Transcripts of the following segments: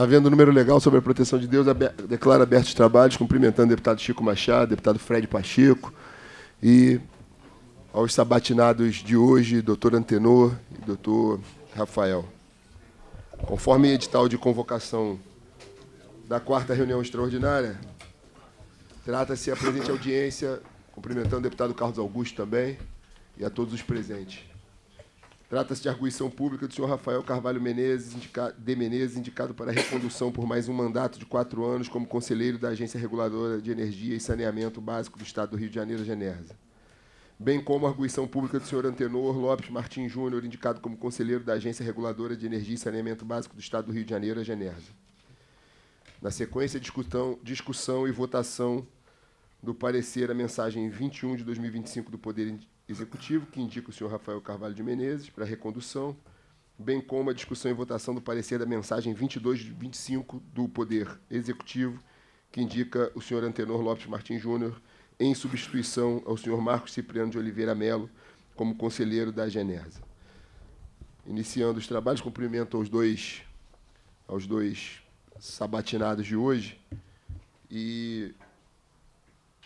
Havendo número legal sobre a proteção de Deus, declaro abertos os trabalhos, cumprimentando o deputado Chico Machado, deputado Fred Pacheco e aos sabatinados de hoje, doutor Antenor e doutor Rafael. Conforme edital de convocação da 4ª reunião extraordinária, trata-se a presente audiência, cumprimentando o deputado Carlos Augusto também e a todos os presentes. Trata-se de arguição pública do senhor Rafael Carvalho Menezes, indicado para recondução por mais um mandato de 4 anos como conselheiro da Agência Reguladora de Energia e Saneamento Básico do Estado do Rio de Janeiro, Genersa. Bem como a arguição pública do senhor Antenor Lopes Martins Júnior, indicado como conselheiro da Agência Reguladora de Energia e Saneamento Básico do Estado do Rio de Janeiro, Genersa. Na sequência, discussão e votação do parecer, a mensagem 21 de 2025 do Poder Executivo, que indica o senhor Rafael Carvalho de Menezes para recondução, bem como a discussão e votação do parecer da mensagem 22 de 25 do Poder Executivo, que indica o senhor Antenor Lopes Martins Júnior em substituição ao senhor Marcos Cipriano de Oliveira Melo como conselheiro da Genersa. Iniciando os trabalhos, cumprimento aos dois sabatinados de hoje. E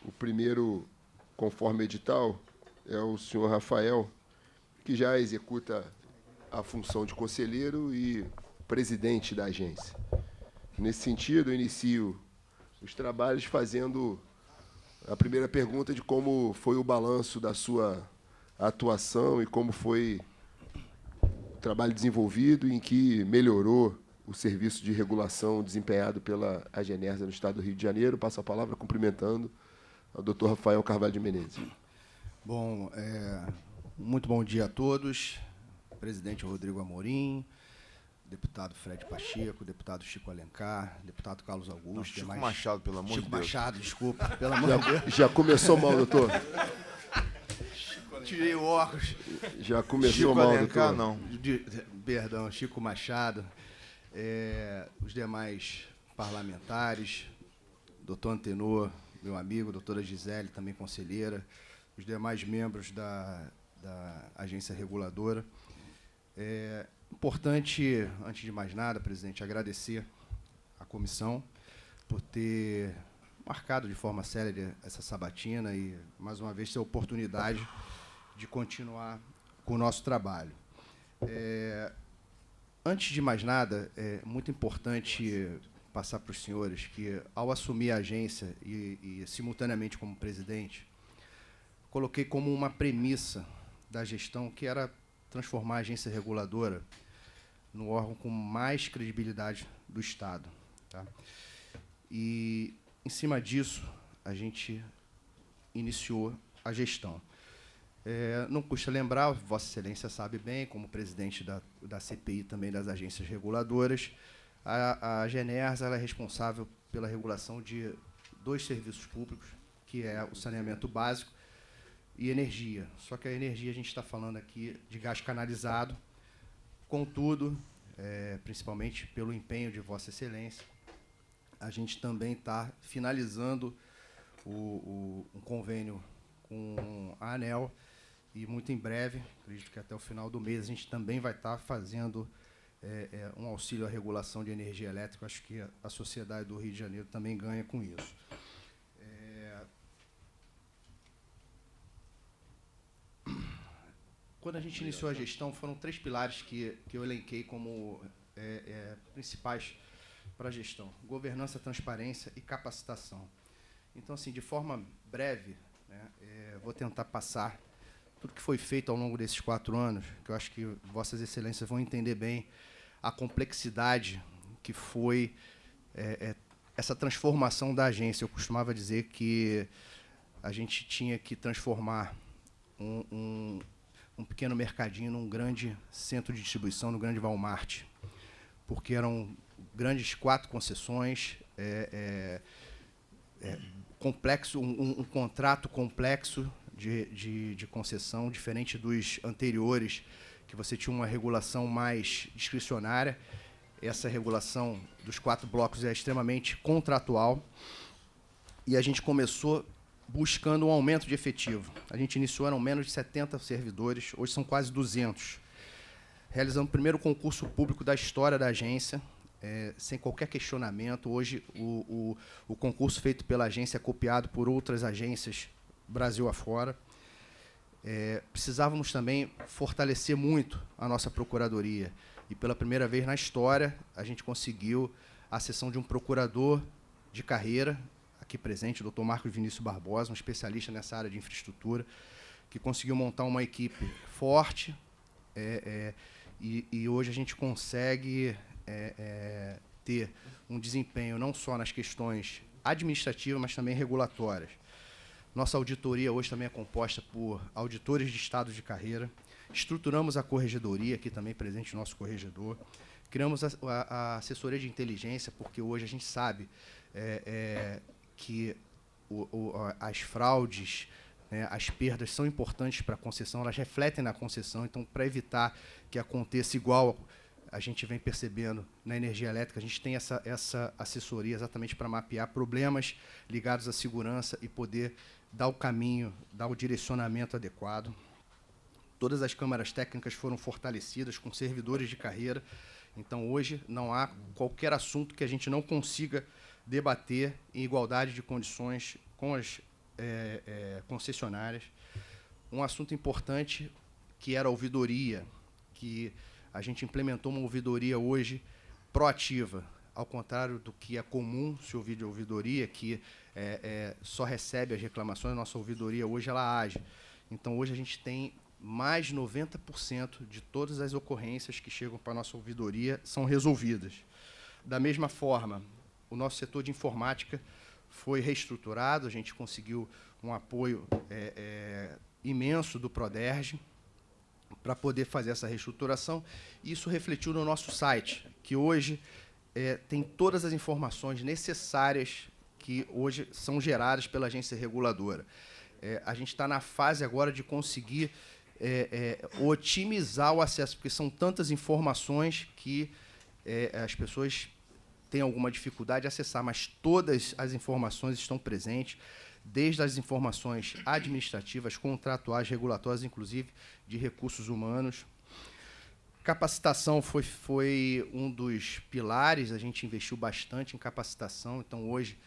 o primeiro, conforme edital, é o senhor Rafael, que já executa a função de conselheiro e presidente da agência. Nesse sentido, eu inicio os trabalhos fazendo a primeira pergunta de como foi o balanço da sua atuação e como foi o trabalho desenvolvido e em que melhorou o serviço de regulação desempenhado pela Agenersa no Estado do Rio de Janeiro. Passo a palavra cumprimentando ao doutor Rafael Carvalho de Menezes. Bom, muito bom dia a todos. Presidente Rodrigo Amorim, deputado Fred Pacheco, deputado Chico Alencar, deputado Carlos Augusto. Não, Chico Machado, pelo amor de Deus. Chico Machado, desculpa, pelo amor de Deus. Já começou mal, doutor? Tirei o óculos. Já começou Chico mal, Alencar, doutor? não. Perdão, Chico Machado. Os demais parlamentares, doutor Antenor, meu amigo, doutora Gisele, também conselheira, os demais membros da agência reguladora. Importante, antes de mais nada, presidente, agradecer à comissão por ter marcado de forma séria essa sabatina e, mais uma vez, ter a oportunidade de continuar com o nosso trabalho. Antes de mais nada, é muito importante passar para os senhores que, ao assumir a agência e simultaneamente como presidente, coloquei como uma premissa da gestão que era transformar a agência reguladora no órgão com mais credibilidade do Estado. Tá? E, em cima disso, a gente iniciou a gestão. Não custa lembrar, Vossa Excelência sabe bem, como presidente da CPI também das agências reguladoras, a Genersa ela é responsável pela regulação de 2 serviços públicos, que é o saneamento básico e energia. Só que a energia a gente está falando aqui de gás canalizado. Contudo, principalmente pelo empenho de Vossa Excelência, a gente também está finalizando um convênio com a ANEEL e, muito em breve, acredito que até o final do mês, a gente também vai estar fazendo um auxílio à regulação de energia elétrica. Acho que a sociedade do Rio de Janeiro também ganha com isso. Quando a gente iniciou a gestão, foram 3 pilares que eu elenquei como principais para a gestão: governança, transparência e capacitação. Então, assim, de forma breve, né, vou tentar passar tudo que foi feito ao longo desses 4 anos, que eu acho que Vossas Excelências vão entender bem a complexidade que foi essa transformação da agência. Eu costumava dizer que a gente tinha que transformar um pequeno mercadinho num grande centro de distribuição, no grande Walmart, porque eram grandes 4 concessões, complexo, um contrato complexo de concessão, diferente dos anteriores, que você tinha uma regulação mais discricionária. Essa regulação dos 4 blocos é extremamente contratual, e a gente começou buscando um aumento de efetivo. A gente iniciou, eram menos de 70 servidores, hoje são quase 200. Realizamos o primeiro concurso público da história da agência, sem qualquer questionamento. Hoje, o concurso feito pela agência é copiado por outras agências Brasil afora. Precisávamos também fortalecer muito a nossa procuradoria. E, pela primeira vez na história, a gente conseguiu a cessão de um procurador de carreira, aqui presente, o Dr. Marcos Vinícius Barbosa, um especialista nessa área de infraestrutura, que conseguiu montar uma equipe forte, e hoje a gente consegue ter um desempenho não só nas questões administrativas, mas também regulatórias. Nossa auditoria hoje também é composta por auditores de estado de carreira. Estruturamos a corregedoria, aqui também presente o nosso corregedor. Criamos a assessoria de inteligência, porque hoje a gente sabe que as fraudes, né, as perdas são importantes para a concessão, elas refletem na concessão. Então, para evitar que aconteça igual a gente vem percebendo na energia elétrica, a gente tem essa assessoria exatamente para mapear problemas ligados à segurança e poder dar o caminho, dar o direcionamento adequado. Todas as câmaras técnicas foram fortalecidas com servidores de carreira. Então, hoje, não há qualquer assunto que a gente não consiga debater em igualdade de condições com as concessionárias. Um assunto importante, que era a ouvidoria, que a gente implementou uma ouvidoria hoje proativa, ao contrário do que é comum se ouvir de ouvidoria, que só recebe as reclamações. A nossa ouvidoria hoje ela age. Então, hoje a gente tem mais de 90% de todas as ocorrências que chegam para a nossa ouvidoria são resolvidas. Da mesma forma, o nosso setor de informática foi reestruturado, a gente conseguiu um apoio imenso do Proderj para poder fazer essa reestruturação. Isso refletiu no nosso site, que hoje tem todas as informações necessárias que hoje são geradas pela agência reguladora. A gente está na fase agora de conseguir otimizar o acesso, porque são tantas informações que as pessoas têm alguma dificuldade de acessar, mas todas as informações estão presentes, desde as informações administrativas, contratuais, regulatórias, inclusive de recursos humanos. Capacitação foi um dos pilares, a gente investiu bastante em capacitação. Então, hoje,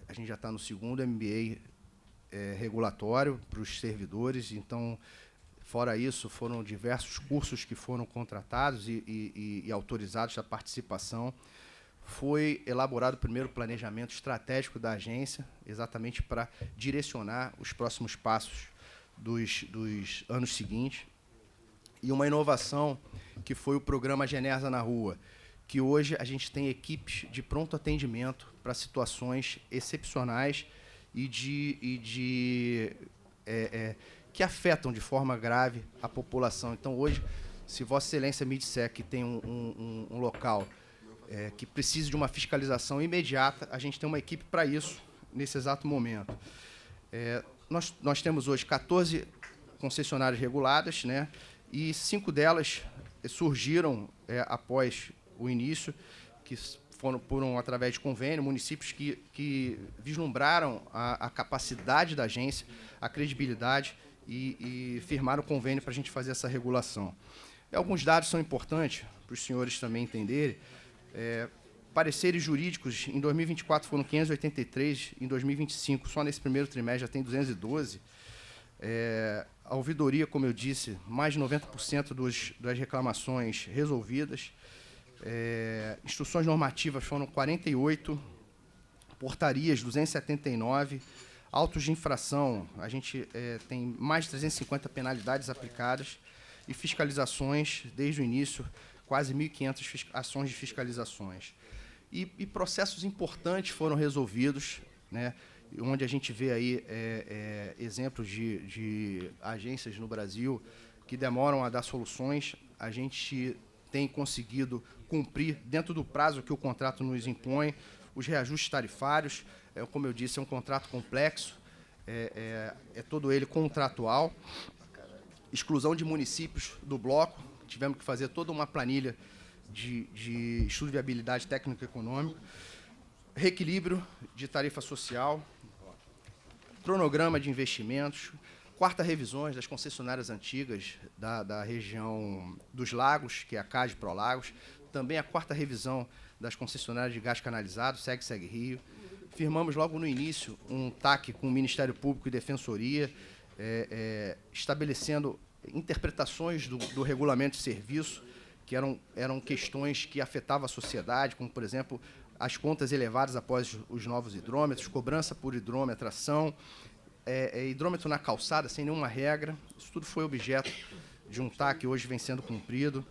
a gente já está no segundo MBA regulatório para os servidores. Então, fora isso, foram diversos cursos que foram contratados e autorizados à participação. Foi elaborado o primeiro planejamento estratégico da agência, exatamente para direcionar os próximos passos dos anos seguintes. E uma inovação que foi o programa Genersa na Rua, que hoje a gente tem equipes de pronto atendimento para situações excepcionais e que afetam de forma grave a população. Então, hoje, se Vossa Excelência me disser que tem um local que precisa de uma fiscalização imediata, a gente tem uma equipe para isso, nesse exato momento. Nós temos hoje 14 concessionárias reguladas, né, e 5 delas surgiram após o início, que foram através de convênio, municípios que vislumbraram a capacidade da agência, a credibilidade, e firmaram o convênio para a gente fazer essa regulação. Alguns dados são importantes para os senhores também entenderem. Pareceres jurídicos, em 2024 foram 583, em 2025, só nesse primeiro trimestre, já tem 212. A ouvidoria, como eu disse, mais de 90% das reclamações resolvidas. Instruções normativas foram 48, portarias 279, autos de infração, a gente tem mais de 350 penalidades aplicadas e fiscalizações, desde o início, quase 1.500 ações de fiscalizações. E processos importantes foram resolvidos, né, onde a gente vê aí exemplos de agências no Brasil que demoram a dar soluções. A gente tem conseguido cumprir, dentro do prazo que o contrato nos impõe, os reajustes tarifários. Como eu disse, é um contrato complexo, todo ele contratual. Exclusão de municípios do bloco, tivemos que fazer toda uma planilha de estudo de viabilidade técnico-econômico, reequilíbrio de tarifa social, cronograma de investimentos, quarta revisões das concessionárias antigas da região dos lagos, que é a CAD Prolagos. também a 4ª revisão das concessionárias de gás canalizado, Segue Rio. Firmamos logo no início um TAC com o Ministério Público e Defensoria, estabelecendo interpretações do regulamento de serviço, que eram questões que afetavam a sociedade, como, por exemplo, as contas elevadas após os novos hidrômetros, cobrança por hidrometração, hidrômetro na calçada, sem nenhuma regra. Isso tudo foi objeto de um TAC que hoje vem sendo cumprido.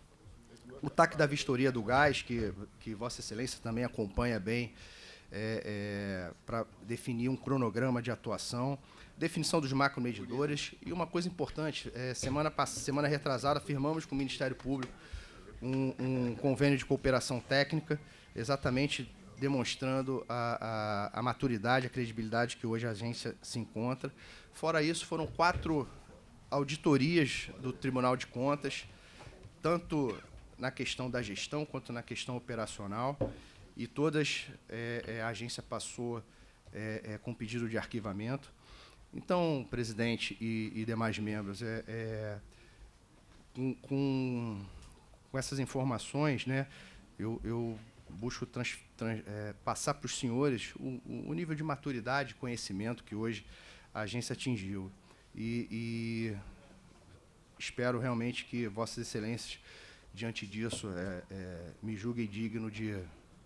O TAC da vistoria do gás, que Vossa Excelência também acompanha bem, para definir um cronograma de atuação, definição dos macromedidores. E uma coisa importante, semana retrasada, firmamos com o Ministério Público um convênio de cooperação técnica, exatamente demonstrando a maturidade, a credibilidade que hoje a agência se encontra. Fora isso, foram 4 auditorias do Tribunal de Contas, tanto na questão da gestão quanto na questão operacional, e todas a agência passou com pedido de arquivamento. Então, presidente e demais membros, com essas informações, né, eu busco passar para os senhores o nível de maturidade e conhecimento que hoje a agência atingiu. E espero realmente que Vossas Excelências, diante disso, me julguem digno de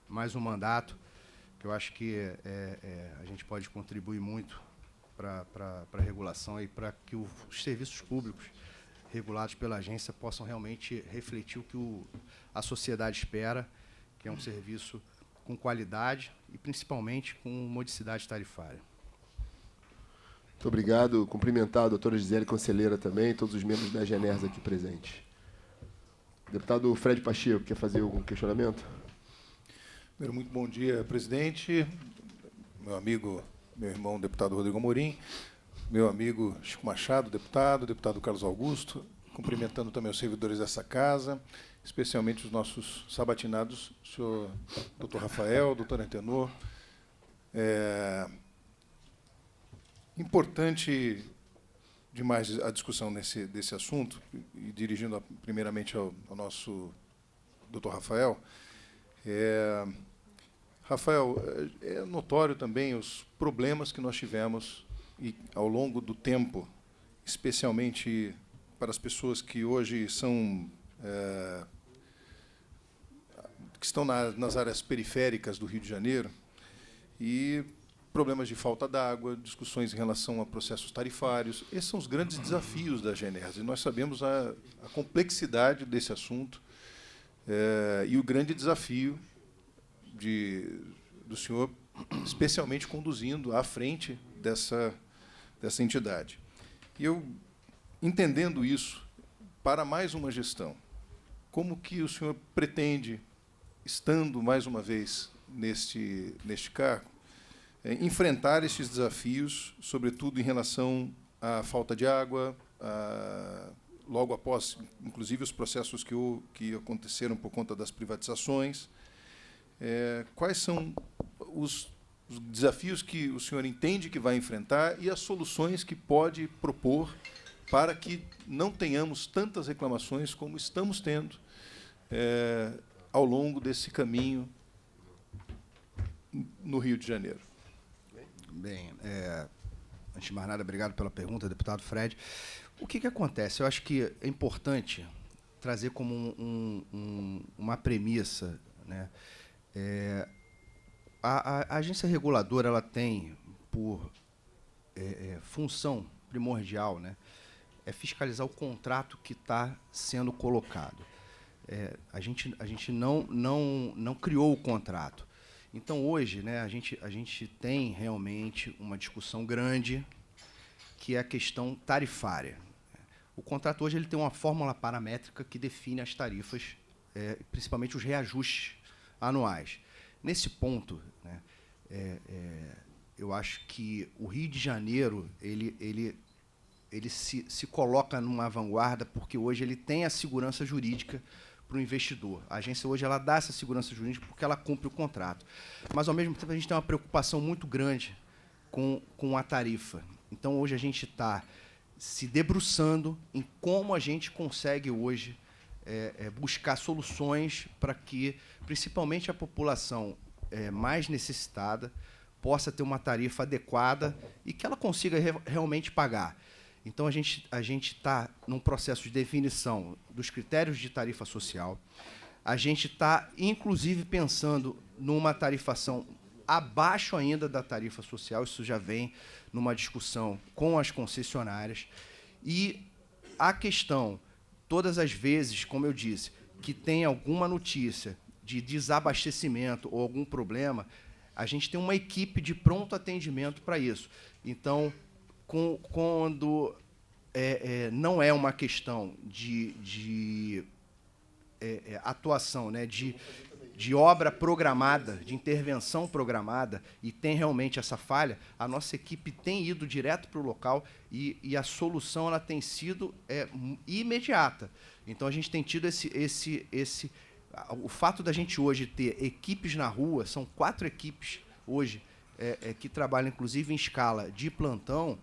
mais um mandato, que eu acho que a gente pode contribuir muito para a regulação e para que os serviços públicos regulados pela agência possam realmente refletir o que a sociedade espera, que é um serviço com qualidade e, principalmente, com modicidade tarifária. Muito obrigado. Cumprimentar a doutora Gisele, conselheira também, todos os membros da GENERS aqui presentes. Deputado Fred Pacheco, quer fazer algum questionamento? Primeiro, muito bom dia, presidente, meu amigo, meu irmão, deputado Rodrigo Amorim, meu amigo Chico Machado, deputado Carlos Augusto, cumprimentando também os servidores dessa casa, especialmente os nossos sabatinados, o senhor doutor Rafael, doutor Antenor. Importante demais a discussão desse assunto, e dirigindo primeiramente ao nosso doutor Rafael. Rafael, é notório também os problemas que nós tivemos ao longo do tempo, especialmente para as pessoas que hoje que estão nas áreas periféricas do Rio de Janeiro, e problemas de falta d'água, discussões em relação a processos tarifários. Esses são os grandes desafios da GENERS, e nós sabemos a complexidade desse assunto e o grande desafio do senhor, especialmente conduzindo à frente dessa entidade. E eu, entendendo isso, para mais uma gestão, como que o senhor pretende, estando mais uma vez neste cargo, enfrentar estes desafios, sobretudo em relação à falta de água, logo após, inclusive, os processos que aconteceram por conta das privatizações? Quais são os desafios que o senhor entende que vai enfrentar e as soluções que pode propor para que não tenhamos tantas reclamações como estamos tendo ao longo desse caminho no Rio de Janeiro? Bem, antes de mais nada, obrigado pela pergunta, deputado Fred. O que acontece? Eu acho que é importante trazer como uma premissa, né? A agência reguladora, ela tem por função primordial, né, fiscalizar o contrato que está sendo colocado. A gente não criou o contrato. Então, hoje, né, a gente tem realmente uma discussão grande, que é a questão tarifária. O contrato hoje ele tem uma fórmula paramétrica que define as tarifas, principalmente os reajustes anuais. Nesse ponto, né, eu acho que o Rio de Janeiro ele se coloca numa vanguarda, porque hoje ele tem a segurança jurídica para o investidor. A agência hoje ela dá essa segurança jurídica porque ela cumpre o contrato. Mas, ao mesmo tempo, a gente tem uma preocupação muito grande com a tarifa. Então, hoje, a gente está se debruçando em como a gente consegue hoje buscar soluções para que, principalmente, a população mais necessitada possa ter uma tarifa adequada e que ela consiga realmente pagar. Então, a gente está num processo de definição dos critérios de tarifa social. A gente está, inclusive, pensando numa tarifação abaixo ainda da tarifa social. Isso já vem numa discussão com as concessionárias. E a questão, todas as vezes, como eu disse, que tem alguma notícia de desabastecimento ou algum problema, a gente tem uma equipe de pronto atendimento para isso. Então, quando não é uma questão de atuação, né, de obra programada, de intervenção programada, e tem realmente essa falha, a nossa equipe tem ido direto para o local e a solução ela tem sido imediata. Então, a gente tem tido o fato da gente hoje ter equipes na rua, são 4 equipes hoje que trabalham, inclusive, em escala de plantão,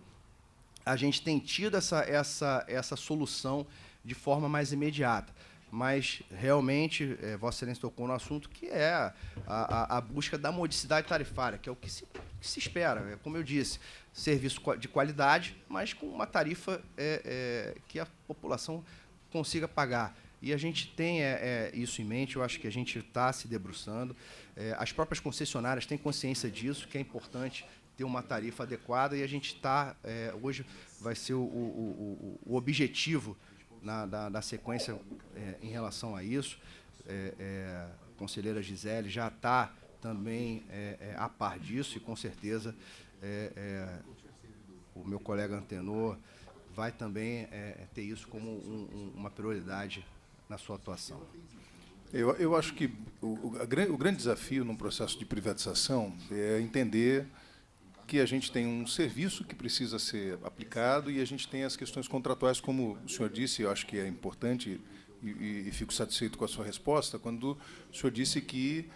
a gente tem tido essa solução de forma mais imediata. Mas, realmente, Vossa Excelência tocou no assunto, que é a busca da modicidade tarifária, que é o que se espera. Como eu disse, serviço de qualidade, mas com uma tarifa que a população consiga pagar. E a gente tem isso em mente, eu acho que a gente está se debruçando. As próprias concessionárias têm consciência disso, que é importante ter uma tarifa adequada, e a gente está, hoje, vai ser o objetivo na sequência em relação a isso. A conselheira Gisele já está também a par disso, e, com certeza, o meu colega Antenor vai também ter isso como uma prioridade na sua atuação. Eu acho que o grande desafio num processo de privatização é entender que a gente tem um serviço que precisa ser aplicado e a gente tem as questões contratuais, como o senhor disse. Eu acho que é importante e fico satisfeito com a sua resposta quando o senhor disse que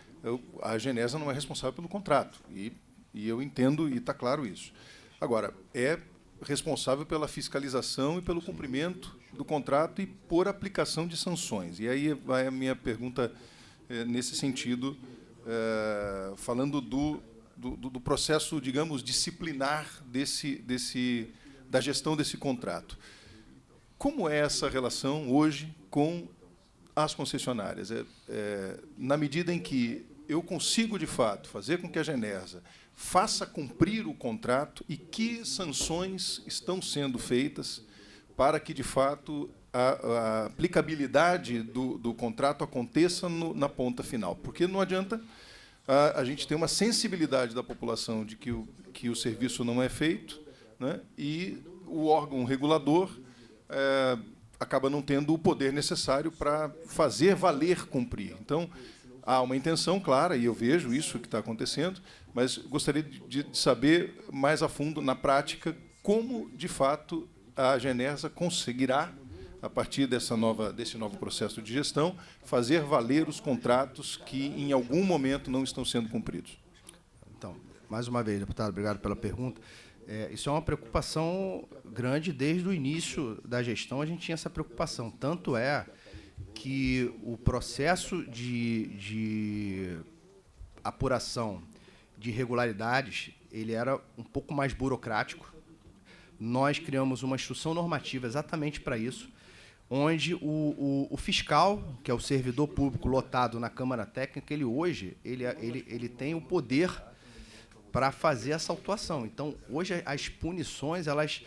a Genesa não é responsável pelo contrato. E eu entendo e está claro isso. Agora, é responsável pela fiscalização e pelo cumprimento do contrato e por aplicação de sanções. E aí vai a minha pergunta nesse sentido, falando do processo, digamos, disciplinar da gestão desse contrato. Como é essa relação hoje com as concessionárias? Na medida em que eu consigo, de fato, fazer com que a Genersa faça cumprir o contrato, e que sanções estão sendo feitas para que, de fato, a aplicabilidade do contrato aconteça na ponta final? Porque não adianta a gente ter uma sensibilidade da população de que o serviço não é feito, né, e o órgão regulador acaba não tendo o poder necessário para fazer valer cumprir. Então, há uma intenção clara, e eu vejo isso que está acontecendo, mas gostaria de saber mais a fundo, na prática, como, de fato, a Genersa conseguirá, a partir desse novo processo de gestão, fazer valer os contratos que, em algum momento, não estão sendo cumpridos. Então, mais uma vez, deputado, obrigado pela pergunta. Isso é uma preocupação grande. Desde o início da gestão, a gente tinha essa preocupação. Tanto é que o processo de apuração de irregularidades ele era um pouco mais burocrático. Nós criamos uma instrução normativa exatamente para isso, onde o fiscal, que é o servidor público lotado na Câmara Técnica, ele tem o poder para fazer essa autuação. Então, hoje, as punições elas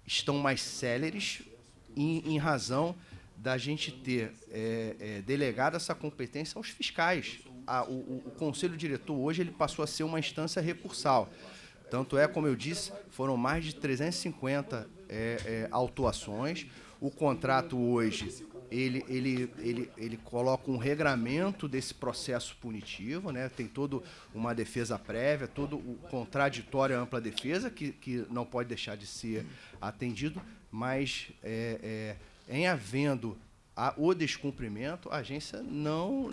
estão mais céleres em razão da gente ter delegado essa competência aos fiscais. O Conselho Diretor, hoje, ele passou a ser uma instância recursal. Tanto é, como eu disse, foram mais de 350 autuações. O contrato, hoje, ele coloca um regramento desse processo punitivo, né? Tem toda uma defesa prévia, todo o contraditório à ampla defesa, que não pode deixar de ser atendido, mas, em havendo o descumprimento, a agência não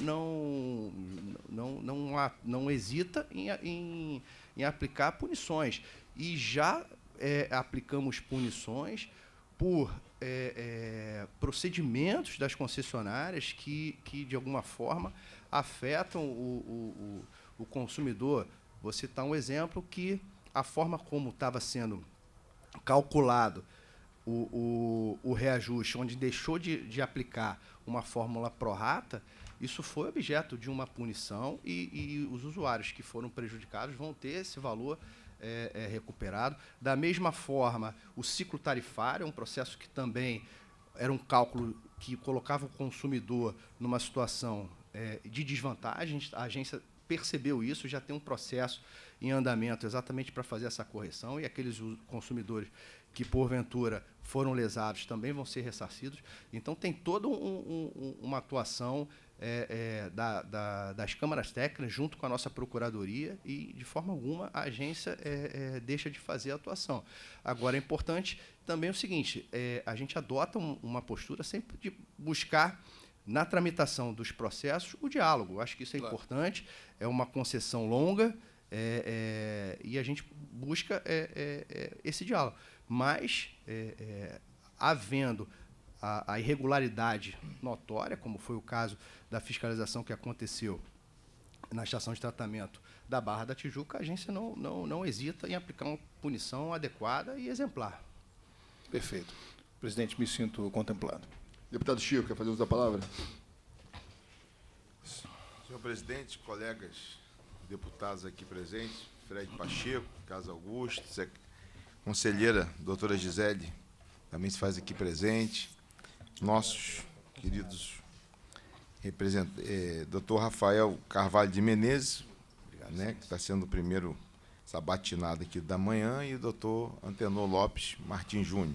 hesita em aplicar punições. E já aplicamos punições por procedimentos das concessionárias que, de alguma forma, afetam o consumidor. Vou citar um exemplo que a forma como estava sendo calculado o reajuste, onde deixou de aplicar uma fórmula pró-rata, isso foi objeto de uma punição e os usuários que foram prejudicados vão ter esse valor recuperado. Da mesma forma, o ciclo tarifário é um processo que também era um cálculo que colocava o consumidor numa situação de desvantagem. A agência percebeu isso, já tem um processo em andamento exatamente para fazer essa correção, e aqueles consumidores que, porventura, foram lesados também vão ser ressarcidos. Então, tem toda uma atuação das câmaras técnicas junto com a nossa procuradoria e, de forma alguma, a agência deixa de fazer a atuação. Agora, é importante também o seguinte, a gente adota uma postura sempre de buscar, na tramitação dos processos, o diálogo. Eu acho que isso é importante, é uma concessão longa, e a gente busca esse diálogo. Mas, havendo a irregularidade notória, como foi o caso da fiscalização que aconteceu na estação de tratamento da Barra da Tijuca, a agência não hesita em aplicar uma punição adequada e exemplar. Perfeito. Presidente, me sinto contemplado. Deputado Chico, quer fazer uso da palavra? Senhor presidente, colegas deputados aqui presentes, Fred Pacheco, Casa Augusto, conselheira doutora Gisele também se faz aqui presente, nossos queridos representantes, doutor Rafael Carvalho de Menezes, né, que está sendo o primeiro sabatinado aqui da manhã, e o doutor Antenor Lopes Martins Júnior.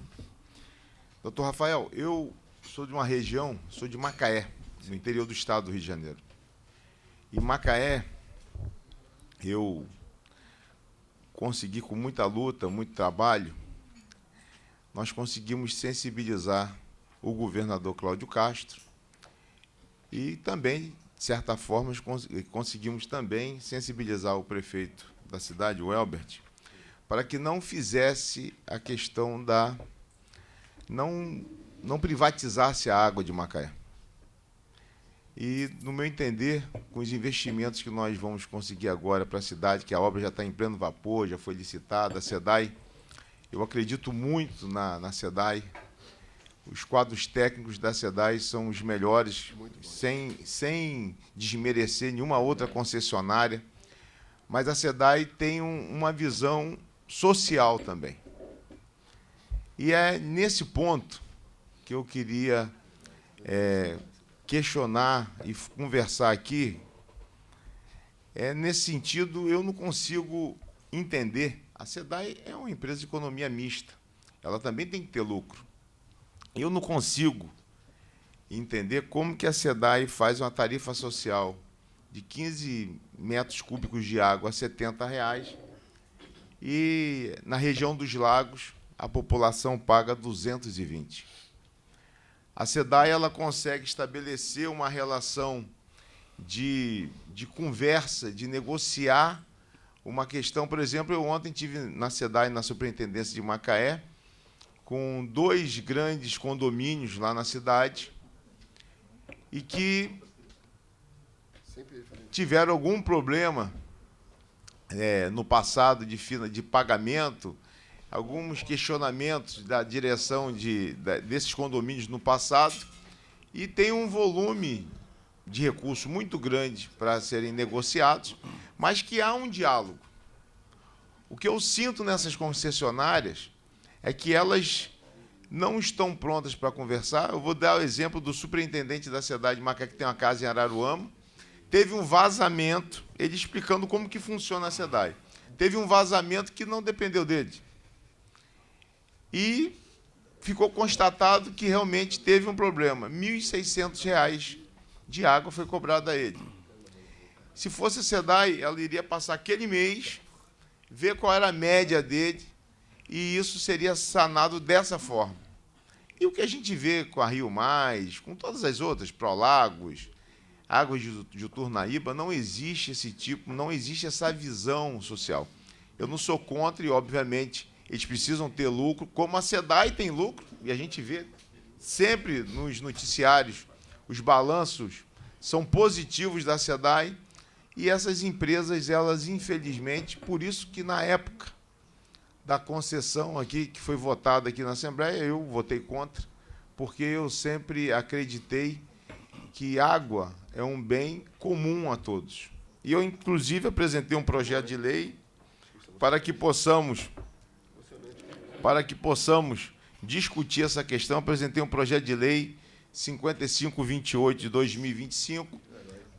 Doutor Rafael, eu sou de uma região, sou de Macaé, no interior do estado do Rio de Janeiro. E Macaé, eu consegui, com muita luta, muito trabalho, nós conseguimos sensibilizar o governador Cláudio Castro e também, de certa forma, conseguimos também sensibilizar o prefeito da cidade, o Elbert, para que não fizesse a questão da... não privatizasse a água de Macaé. E, no meu entender, com os investimentos que nós vamos conseguir agora para a cidade, que a obra já está em pleno vapor, já foi licitada, a SEDAI, eu acredito muito na SEDAI. Os quadros técnicos da SEDAI são os melhores, sem desmerecer nenhuma outra concessionária, mas a SEDAI tem uma visão social também. E é nesse ponto que eu queria questionar e conversar aqui. Nesse sentido, eu não consigo entender. A SEDAI é uma empresa de economia mista. Ela também tem que ter lucro. Eu não consigo entender como que a SEDAI faz uma tarifa social de 15 metros cúbicos de água a R$ 70 e, na região dos lagos, a população paga 220. A SEDAI ela consegue estabelecer uma relação de conversa, de negociar uma questão. Por exemplo, eu ontem estive na SEDAI, na Superintendência de Macaé, com 2 grandes condomínios lá na cidade e que tiveram algum problema no passado de pagamento, alguns questionamentos da direção desses condomínios no passado, e tem um volume de recursos muito grande para serem negociados, mas que há um diálogo. O que eu sinto nessas concessionárias é que elas não estão prontas para conversar. Eu vou dar o exemplo do superintendente da SEDAI de Macaé, que tem uma casa em Araruama. Teve um vazamento, ele explicando como que funciona a SEDAI. Teve um vazamento que não dependeu dele. E ficou constatado que realmente teve um problema. R$ 1.600 de água foi cobrado a ele. Se fosse a SEDAI, ela iria passar aquele mês, ver qual era a média dele, e isso seria sanado dessa forma. E o que a gente vê com a Rio Mais, com todas as outras, Prolagos, Águas de Turnaíba, não existe esse tipo, não existe essa visão social. Eu não sou contra e, obviamente, eles precisam ter lucro, como a SEDAI tem lucro, e a gente vê sempre nos noticiários, os balanços são positivos da SEDAI, e essas empresas, elas, infelizmente, por isso que na época da concessão aqui, que foi votada aqui na Assembleia, eu votei contra, porque eu sempre acreditei que água é um bem comum a todos. E eu, inclusive, apresentei um projeto de lei para que possamos discutir essa questão. Apresentei um projeto de lei 5528 de 2025,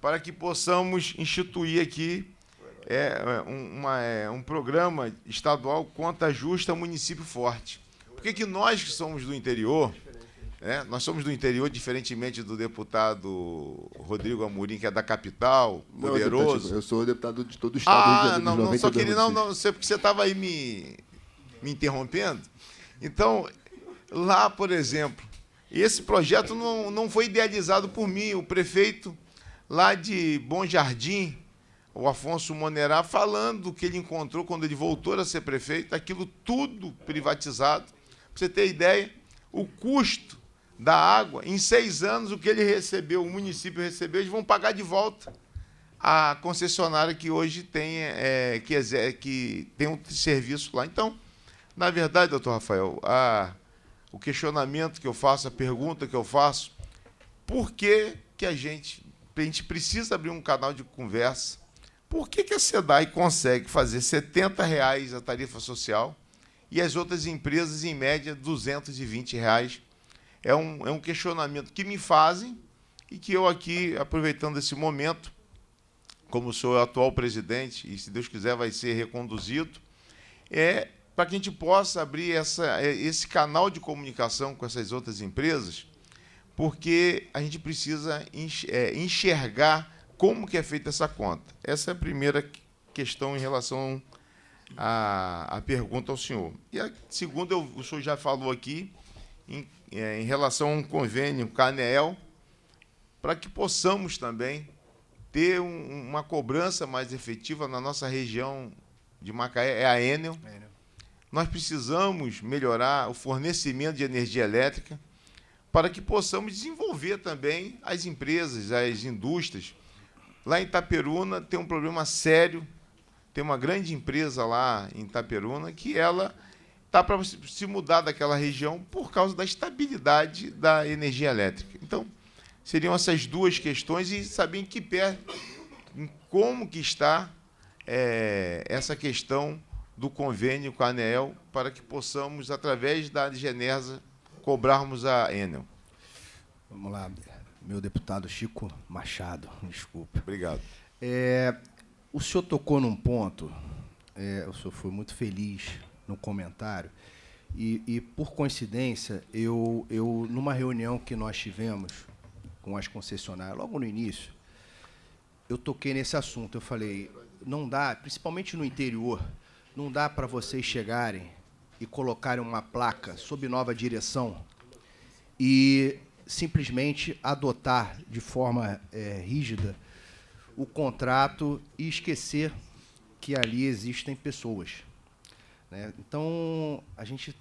para que possamos instituir aqui um programa estadual Conta Justa Município Forte. Por que nós que somos do interior, nós somos do interior, diferentemente do deputado Rodrigo Amorim, que é da capital, poderoso. Eu sou deputado de todo o estado. Não, só queria, não sei porque você estava aí me interrompendo. Então, lá, por exemplo, esse projeto não foi idealizado por mim, o prefeito lá de Bom Jardim, o Afonso Monerá, falando do que ele encontrou quando ele voltou a ser prefeito, aquilo tudo privatizado. Para você ter ideia, o custo da água, em 6 anos, o que ele recebeu, o município recebeu, eles vão pagar de volta a concessionária que hoje tem, que tem um serviço lá. Então, na verdade, doutor Rafael, o questionamento que eu faço, a pergunta que eu faço, por que a gente precisa abrir um canal de conversa? Por que a SEDAI consegue fazer R$ 70 a tarifa social e as outras empresas, em média, R$ 220? É um questionamento que me fazem e que eu aqui, aproveitando esse momento, como sou o atual presidente, e se Deus quiser vai ser reconduzido, para que a gente possa abrir esse canal de comunicação com essas outras empresas, porque a gente precisa enxergar como que é feita essa conta. Essa é a primeira questão em relação à pergunta ao senhor. E a segunda, o senhor já falou aqui, em relação a um convênio CANEEL, para que possamos também ter uma cobrança mais efetiva na nossa região de Macaé, é a Enel. Nós precisamos melhorar o fornecimento de energia elétrica para que possamos desenvolver também as empresas, as indústrias. Lá em Itaperuna tem um problema sério, tem uma grande empresa lá em Itaperuna que ela está para se mudar daquela região por causa da estabilidade da energia elétrica. Então, seriam essas duas questões e saber como que está essa questão do convênio com a ANEEL para que possamos, através da Genersa, cobrarmos a Enel. Vamos lá, meu deputado Chico Machado, desculpa. Obrigado. O senhor tocou num ponto, o senhor foi muito feliz no comentário, e por coincidência, eu numa reunião que nós tivemos com as concessionárias, logo no início, eu toquei nesse assunto. Eu falei, não dá, principalmente no interior, não dá para vocês chegarem e colocarem uma placa sob nova direção e simplesmente adotar de forma rígida o contrato e esquecer que ali existem pessoas, né? Então, a gente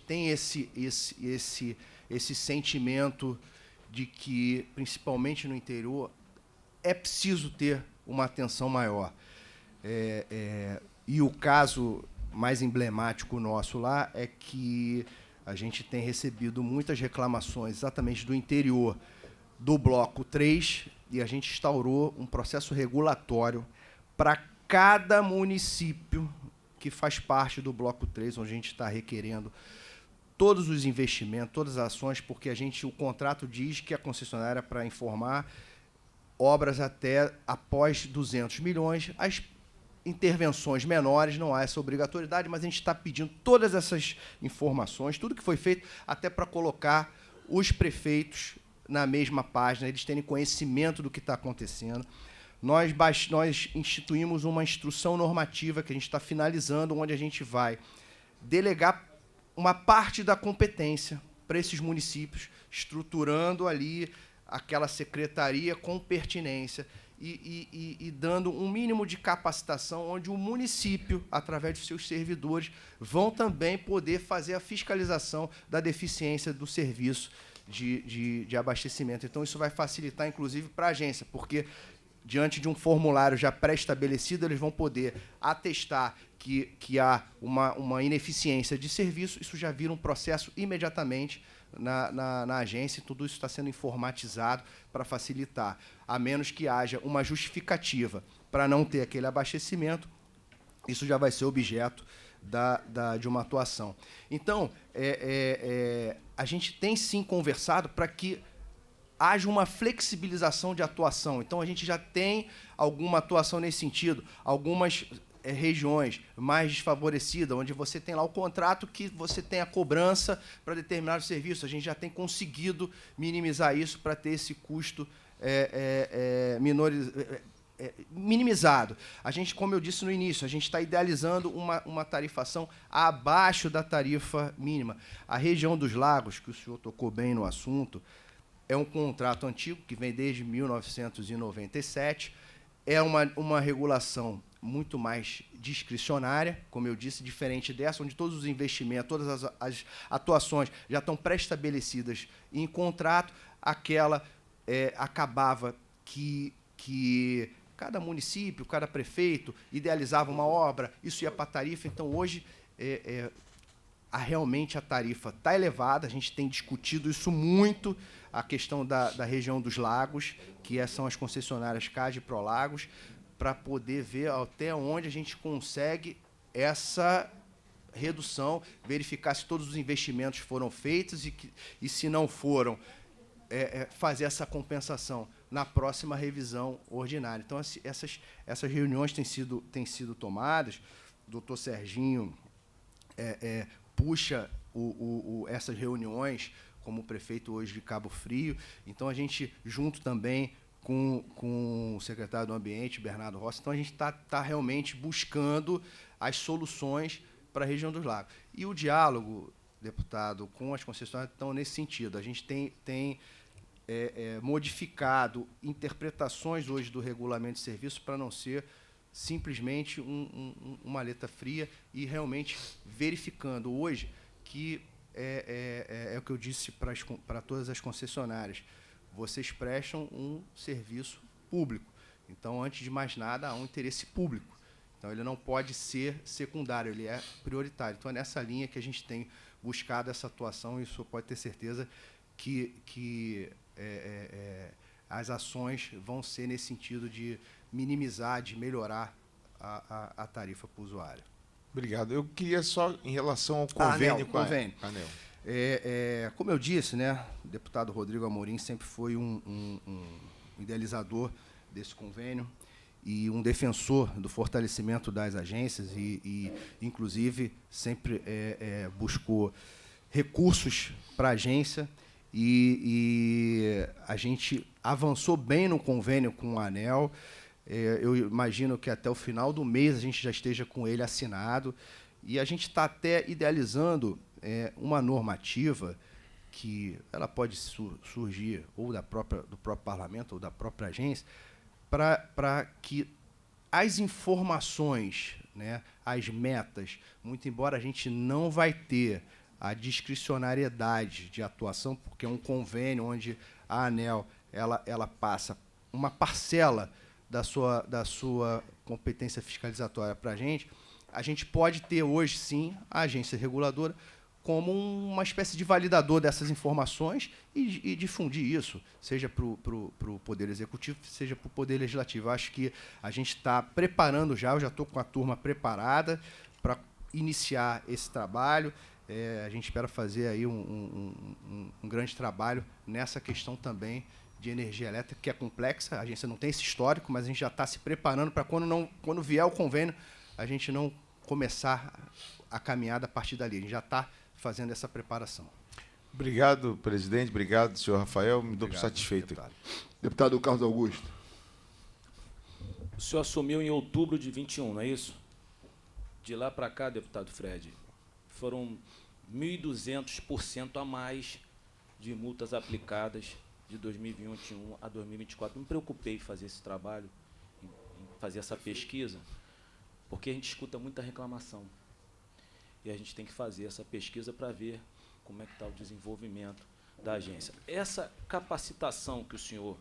tem esse sentimento de que, principalmente no interior, é preciso ter uma atenção maior. E o caso mais emblemático nosso lá é que a gente tem recebido muitas reclamações exatamente do interior do Bloco 3 e a gente instaurou um processo regulatório para cada município que faz parte do Bloco 3, onde a gente está requerendo todos os investimentos, todas as ações, porque o contrato diz que a concessionária é para informar obras até após 200 milhões. As intervenções menores não há essa obrigatoriedade, mas a gente está pedindo todas essas informações, tudo que foi feito, até para colocar os prefeitos na mesma página, eles terem conhecimento do que está acontecendo. Nós instituímos uma instrução normativa que a gente está finalizando, onde a gente vai delegar uma parte da competência para esses municípios, estruturando ali aquela secretaria com pertinência e dando um mínimo de capacitação, onde o município, através de seus servidores, vão também poder fazer a fiscalização da deficiência do serviço de abastecimento. Então, isso vai facilitar, inclusive, para a agência, porque, diante de um formulário já pré-estabelecido, eles vão poder atestar que há uma ineficiência de serviço. Isso já vira um processo imediatamente na agência, e tudo isso está sendo informatizado para facilitar, a menos que haja uma justificativa para não ter aquele abastecimento, isso já vai ser objeto de uma atuação. Então, a gente tem sim conversado para que haja uma flexibilização de atuação. Então, a gente já tem alguma atuação nesse sentido, algumas regiões mais desfavorecidas, onde você tem lá o contrato que você tem a cobrança para determinado serviço. A gente já tem conseguido minimizar isso para ter esse custo minimizado. A gente, como eu disse no início, a gente está idealizando uma tarifação abaixo da tarifa mínima. A região dos lagos, que o senhor tocou bem no assunto, é um contrato antigo, que vem desde 1997, é uma regulação muito mais discricionária, como eu disse, diferente dessa, onde todos os investimentos, todas as atuações já estão pré-estabelecidas em contrato. Aquela acabava que cada município, cada prefeito idealizava uma obra, isso ia para a tarifa. Então, hoje, realmente a tarifa está elevada, a gente tem discutido isso muito, a questão da região dos lagos, que são as concessionárias CAD e Prolagos, para poder ver até onde a gente consegue essa redução, verificar se todos os investimentos foram feitos e se não foram, fazer essa compensação na próxima revisão ordinária. Então, essas reuniões têm sido tomadas. O doutor Serginho puxa essas reuniões como prefeito hoje de Cabo Frio. Então, a gente, junto também com o secretário do Ambiente, Bernardo Rossi, então a gente está realmente buscando as soluções para a região dos lagos. E o diálogo, deputado, com as concessionárias estão nesse sentido. A gente tem modificado interpretações hoje do regulamento de serviço para não ser simplesmente uma letra fria, e realmente verificando hoje que é o que eu disse para todas as concessionárias: vocês prestam um serviço público. Então, antes de mais nada, há um interesse público. Então, ele não pode ser secundário, ele é prioritário. Então, é nessa linha que a gente tem buscado essa atuação, e o senhor pode ter certeza que as ações vão ser nesse sentido de minimizar, de melhorar a tarifa para o usuário. Obrigado. Eu queria só, em relação ao convênio com a ANEEL. Como eu disse, né, o deputado Rodrigo Amorim sempre foi um idealizador desse convênio e um defensor do fortalecimento das agências e inclusive, sempre buscou recursos para a agência, e a gente avançou bem no convênio com a ANEEL. Eu imagino que até o final do mês a gente já esteja com ele assinado, e a gente está até idealizando uma normativa que ela pode surgir ou do próprio parlamento ou da própria agência, para que as informações, né, as metas, muito embora a gente não vai ter a discricionariedade de atuação, porque é um convênio onde a ANEEL ela passa uma parcela da sua competência fiscalizatória para a gente pode ter hoje, sim, a agência reguladora como uma espécie de validador dessas informações e difundir isso, seja para o Poder Executivo, seja para o Poder Legislativo. Acho que a gente está preparando já, eu já estou com a turma preparada para iniciar esse trabalho. A gente espera fazer aí um grande trabalho nessa questão também de energia elétrica, que é complexa. A agência não tem esse histórico, mas a gente já está se preparando para quando vier o convênio, a gente não começar a caminhada a partir dali. A gente já está fazendo essa preparação. Obrigado, presidente. Obrigado, senhor Rafael. Me dou por satisfeito. Deputado Carlos Augusto. O senhor assumiu em outubro de 21, não é isso? De lá para cá, deputado Fred, foram 1.200% a mais de multas aplicadas de 2021 a 2024. Me preocupei em fazer esse trabalho, em fazer essa pesquisa, porque a gente escuta muita reclamação. E a gente tem que fazer essa pesquisa para ver como é que está o desenvolvimento da agência. Essa capacitação que o senhor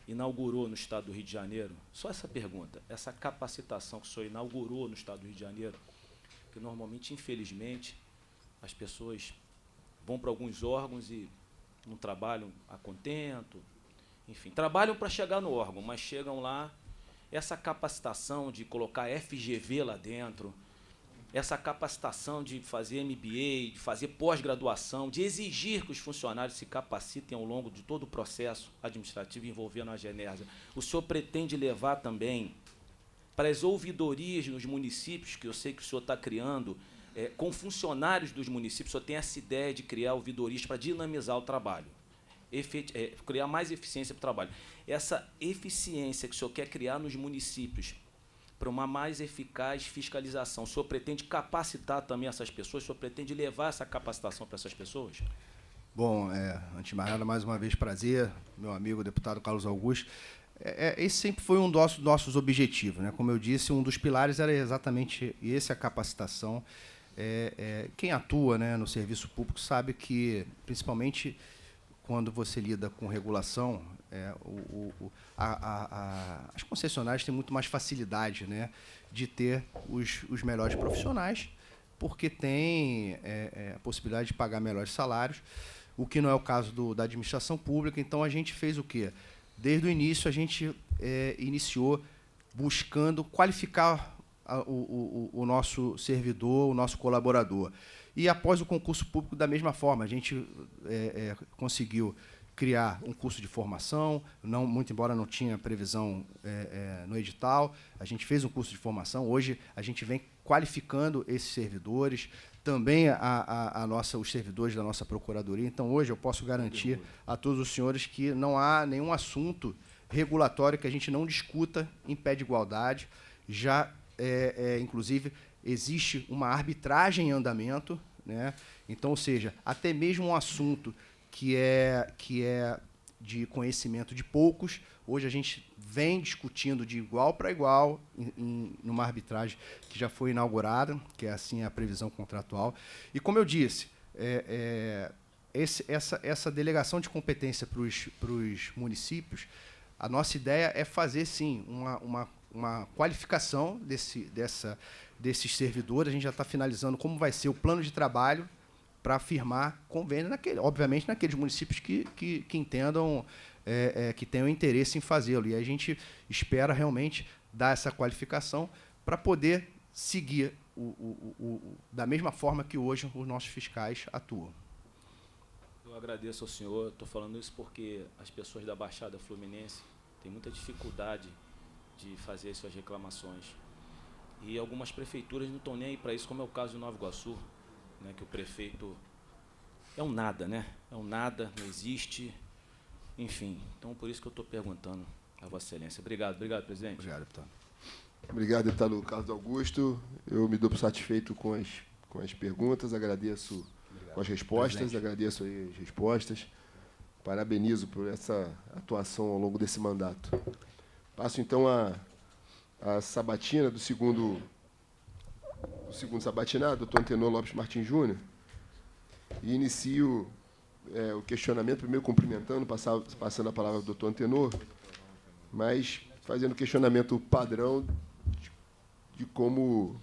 inaugurou no Estado do Rio de Janeiro, só essa pergunta, essa capacitação que o senhor inaugurou no Estado do Rio de Janeiro, que normalmente, infelizmente, as pessoas vão para alguns órgãos e não trabalham a contento, enfim, trabalham para chegar no órgão, mas chegam lá, essa capacitação de colocar FGV lá dentro, essa capacitação de fazer MBA, de fazer pós-graduação, de exigir que os funcionários se capacitem ao longo de todo o processo administrativo envolvendo a Genersa. O senhor pretende levar também para as ouvidorias nos municípios, que eu sei que o senhor está criando, com funcionários dos municípios, o senhor tem essa ideia de criar ouvidorias para dinamizar o trabalho, criar mais eficiência para o trabalho. Essa eficiência que o senhor quer criar nos municípios, para uma mais eficaz fiscalização, o senhor pretende capacitar também essas pessoas? O senhor pretende levar essa capacitação para essas pessoas? Bom, antes de mais nada, mais uma vez, prazer, meu amigo, deputado Carlos Augusto. Esse sempre foi um dos nossos objetivos, né? Como eu disse, um dos pilares era exatamente esse, a capacitação. Quem atua, né, no serviço público sabe que, principalmente quando você lida com regulação, as concessionárias têm muito mais facilidade, né, de ter os melhores profissionais, porque tem a possibilidade de pagar melhores salários, o que não é o caso da administração pública. Então, a gente fez o quê? Desde o início, a gente iniciou buscando qualificar o nosso servidor, o nosso colaborador. E, após o concurso público, da mesma forma, a gente conseguiu criar um curso de formação, muito embora não tinha previsão no edital, a gente fez um curso de formação. Hoje, a gente vem qualificando esses servidores, também os servidores da nossa Procuradoria. Então, hoje, eu posso garantir a todos os senhores que não há nenhum assunto regulatório que a gente não discuta em pé de igualdade. Já, inclusive, existe uma arbitragem em andamento, né? Então, ou seja, até mesmo um assunto que é de conhecimento de poucos, hoje a gente vem discutindo de igual para igual numa arbitragem que já foi inaugurada, que é assim a previsão contratual. E, como eu disse, essa delegação de competência para os municípios, a nossa ideia é fazer, sim, uma qualificação desses servidores. A gente já está finalizando como vai ser o plano de trabalho para firmar convênio, obviamente, naqueles municípios que entendam, que tenham interesse em fazê-lo. E a gente espera realmente dar essa qualificação para poder seguir da mesma forma que hoje os nossos fiscais atuam. Eu agradeço ao senhor. Estou falando isso porque as pessoas da Baixada Fluminense têm muita dificuldade de fazer suas reclamações. E algumas prefeituras não estão nem aí para isso, como é o caso de Nova Iguaçu, né, que o prefeito é um nada, né? É um nada, não existe, enfim. Então, por isso que eu estou perguntando a Vossa Excelência. Obrigado, presidente. Obrigado, deputado. Obrigado, deputado Carlos Augusto. Eu me dou por satisfeito com as perguntas, agradeço com as respostas, presidente. Agradeço aí as respostas. Parabenizo por essa atuação ao longo desse mandato. Passo, então, a sabatina do segundo sabatinado, doutor Antenor Lopes Martins Júnior, e inicio o questionamento, primeiro cumprimentando, passando a palavra ao doutor Antenor, mas fazendo o questionamento padrão de como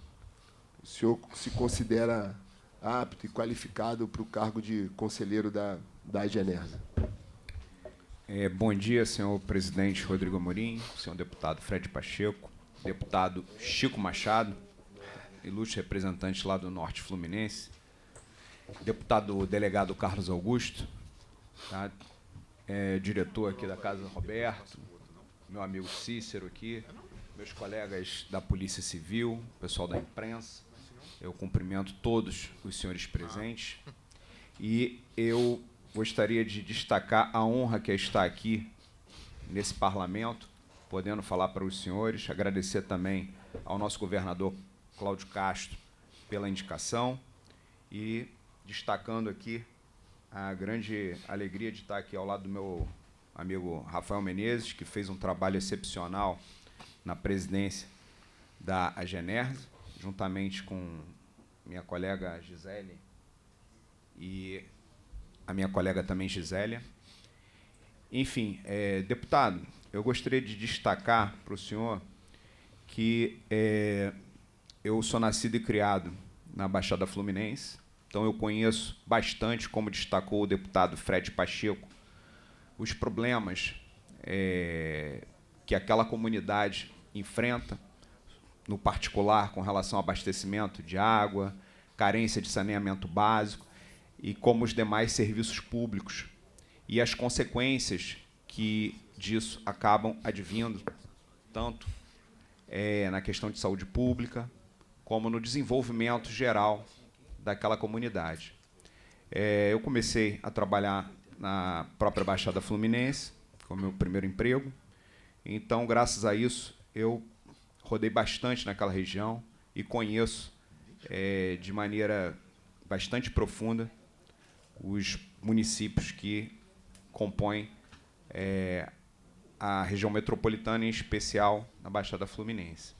o senhor se considera apto e qualificado para o cargo de conselheiro da Genersa. Bom dia, senhor presidente Rodrigo Amorim, senhor deputado Fred Pacheco, deputado Chico Machado, ilustre representante lá do Norte Fluminense, deputado delegado Carlos Augusto, tá? Diretor aqui da Casa Roberto, meu amigo Cícero aqui, meus colegas da Polícia Civil, pessoal da imprensa, eu cumprimento todos os senhores presentes e eu gostaria de destacar a honra que é estar aqui nesse parlamento, podendo falar para os senhores, agradecer também ao nosso governador Cláudio Castro pela indicação e destacando aqui a grande alegria de estar aqui ao lado do meu amigo Rafael Menezes, que fez um trabalho excepcional na presidência da Agenerze, juntamente com minha colega Gisele e a minha colega também Gisélia. Enfim, deputado, eu gostaria de destacar para o senhor que eu sou nascido e criado na Baixada Fluminense, então eu conheço bastante, como destacou o deputado Fred Pacheco, os problemas que aquela comunidade enfrenta, no particular com relação ao abastecimento de água, carência de saneamento básico e como os demais serviços públicos e as consequências que disso acabam advindo, tanto na questão de saúde pública, como no desenvolvimento geral daquela comunidade. Eu comecei a trabalhar na própria Baixada Fluminense, com o meu primeiro emprego. Então, graças a isso, eu rodei bastante naquela região e conheço de maneira bastante profunda os municípios que compõem a região metropolitana, em especial na Baixada Fluminense.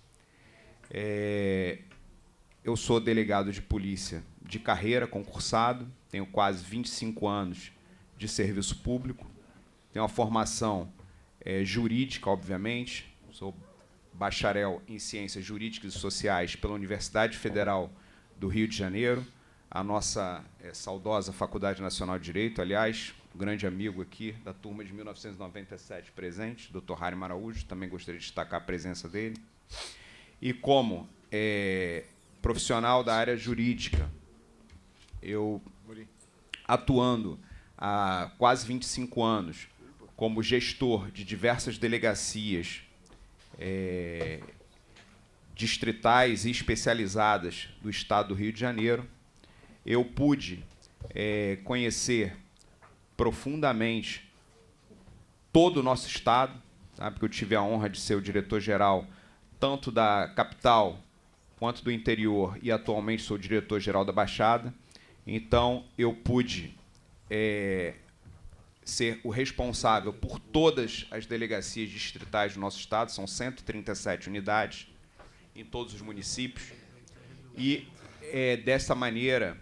Eu sou delegado de polícia de carreira, concursado, tenho quase 25 anos de serviço público, tenho uma formação jurídica, obviamente, sou bacharel em Ciências Jurídicas e Sociais pela Universidade Federal do Rio de Janeiro, a nossa saudosa Faculdade Nacional de Direito, aliás, um grande amigo aqui da turma de 1997 presente, Dr. Harry Araújo, também gostaria de destacar a presença dele. E como profissional da área jurídica, eu atuando há quase 25 anos como gestor de diversas delegacias distritais e especializadas do Estado do Rio de Janeiro, eu pude conhecer profundamente todo o nosso Estado, tá? Porque eu tive a honra de ser o diretor-geral tanto da capital quanto do interior e atualmente sou diretor-geral da Baixada. Então, eu pude ser o responsável por todas as delegacias distritais do nosso Estado, são 137 unidades em todos os municípios, e dessa maneira,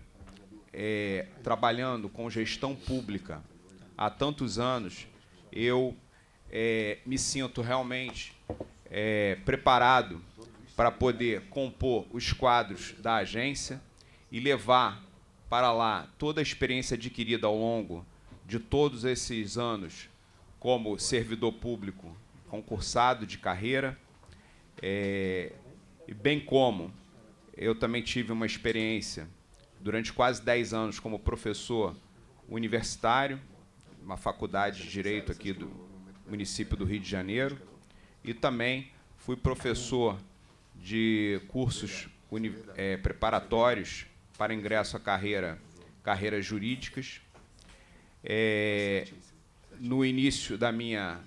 trabalhando com gestão pública há tantos anos, eu me sinto realmente preparado para poder compor os quadros da agência e levar para lá toda a experiência adquirida ao longo de todos esses anos como servidor público concursado de carreira, bem como eu também tive uma experiência durante quase 10 anos como professor universitário, uma faculdade de Direito aqui do município do Rio de Janeiro, e também fui professor de cursos preparatórios para ingresso à carreiras jurídicas. No início da minha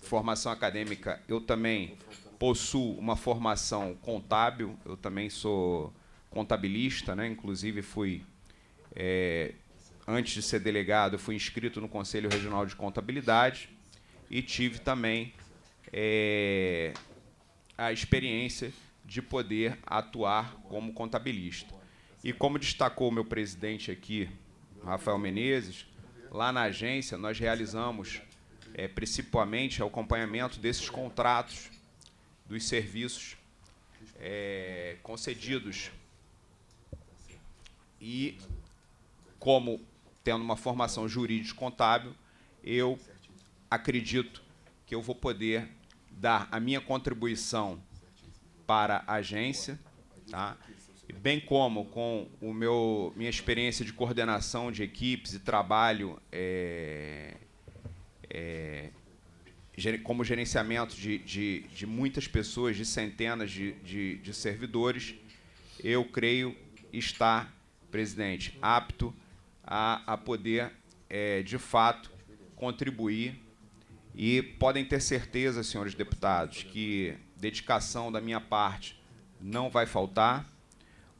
formação acadêmica, eu também possuo uma formação contábil, eu também sou contabilista, né? Inclusive fui, antes de ser delegado, fui inscrito no Conselho Regional de Contabilidade e tive também a experiência de poder atuar como contabilista. E como destacou o meu presidente aqui, Rafael Menezes, lá na agência nós realizamos principalmente o acompanhamento desses contratos dos serviços concedidos. E, como tendo uma formação jurídico-contábil, eu acredito que eu vou poder dar a minha contribuição para a agência, tá? Bem como com minha experiência de coordenação de equipes e trabalho como gerenciamento de muitas pessoas, de centenas de servidores, eu creio estar, presidente, apto a poder, de fato, contribuir. E podem ter certeza, senhores deputados, que dedicação da minha parte não vai faltar.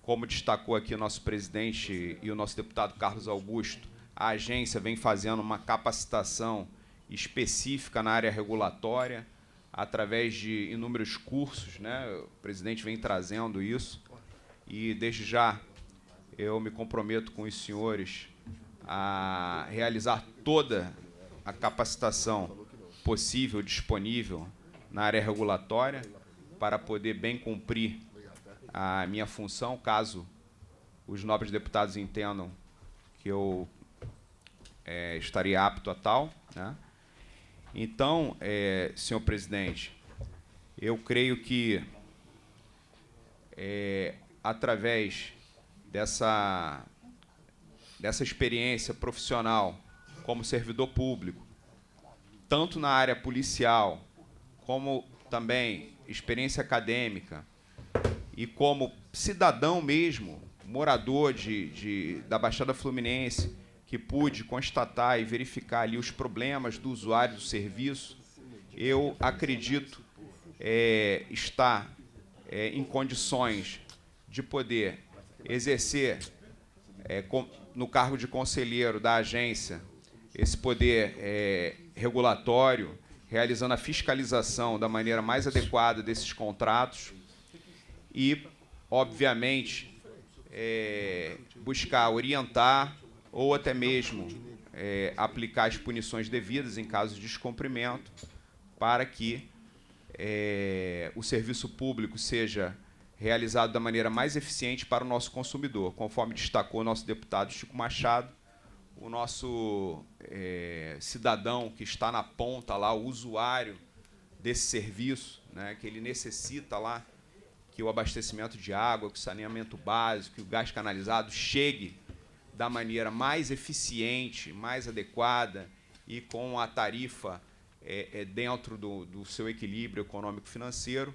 Como destacou aqui o nosso presidente e o nosso deputado Carlos Augusto, a agência vem fazendo uma capacitação específica na área regulatória, através de inúmeros cursos, né? O presidente vem trazendo isso, e desde já eu me comprometo com os senhores a realizar toda a capacitação possível, disponível na área regulatória, para poder bem cumprir a minha função, caso os nobres deputados entendam que eu estaria apto a tal, né? Então, senhor presidente, eu creio que, através dessa experiência profissional como servidor público, tanto na área policial, como também experiência acadêmica, e como cidadão mesmo, morador da Baixada Fluminense, que pude constatar e verificar ali os problemas do usuário do serviço, eu acredito estar em condições de poder exercer, no cargo de conselheiro da agência, esse poder regulatório, realizando a fiscalização da maneira mais adequada desses contratos e, obviamente, buscar orientar ou até mesmo aplicar as punições devidas em caso de descumprimento, para que o serviço público seja realizado da maneira mais eficiente para o nosso consumidor, conforme destacou o nosso deputado Chico Machado, o nosso cidadão que está na ponta lá, o usuário desse serviço, né, que ele necessita lá que o abastecimento de água, que o saneamento básico, que o gás canalizado chegue da maneira mais eficiente, mais adequada e com a tarifa dentro do seu equilíbrio econômico-financeiro,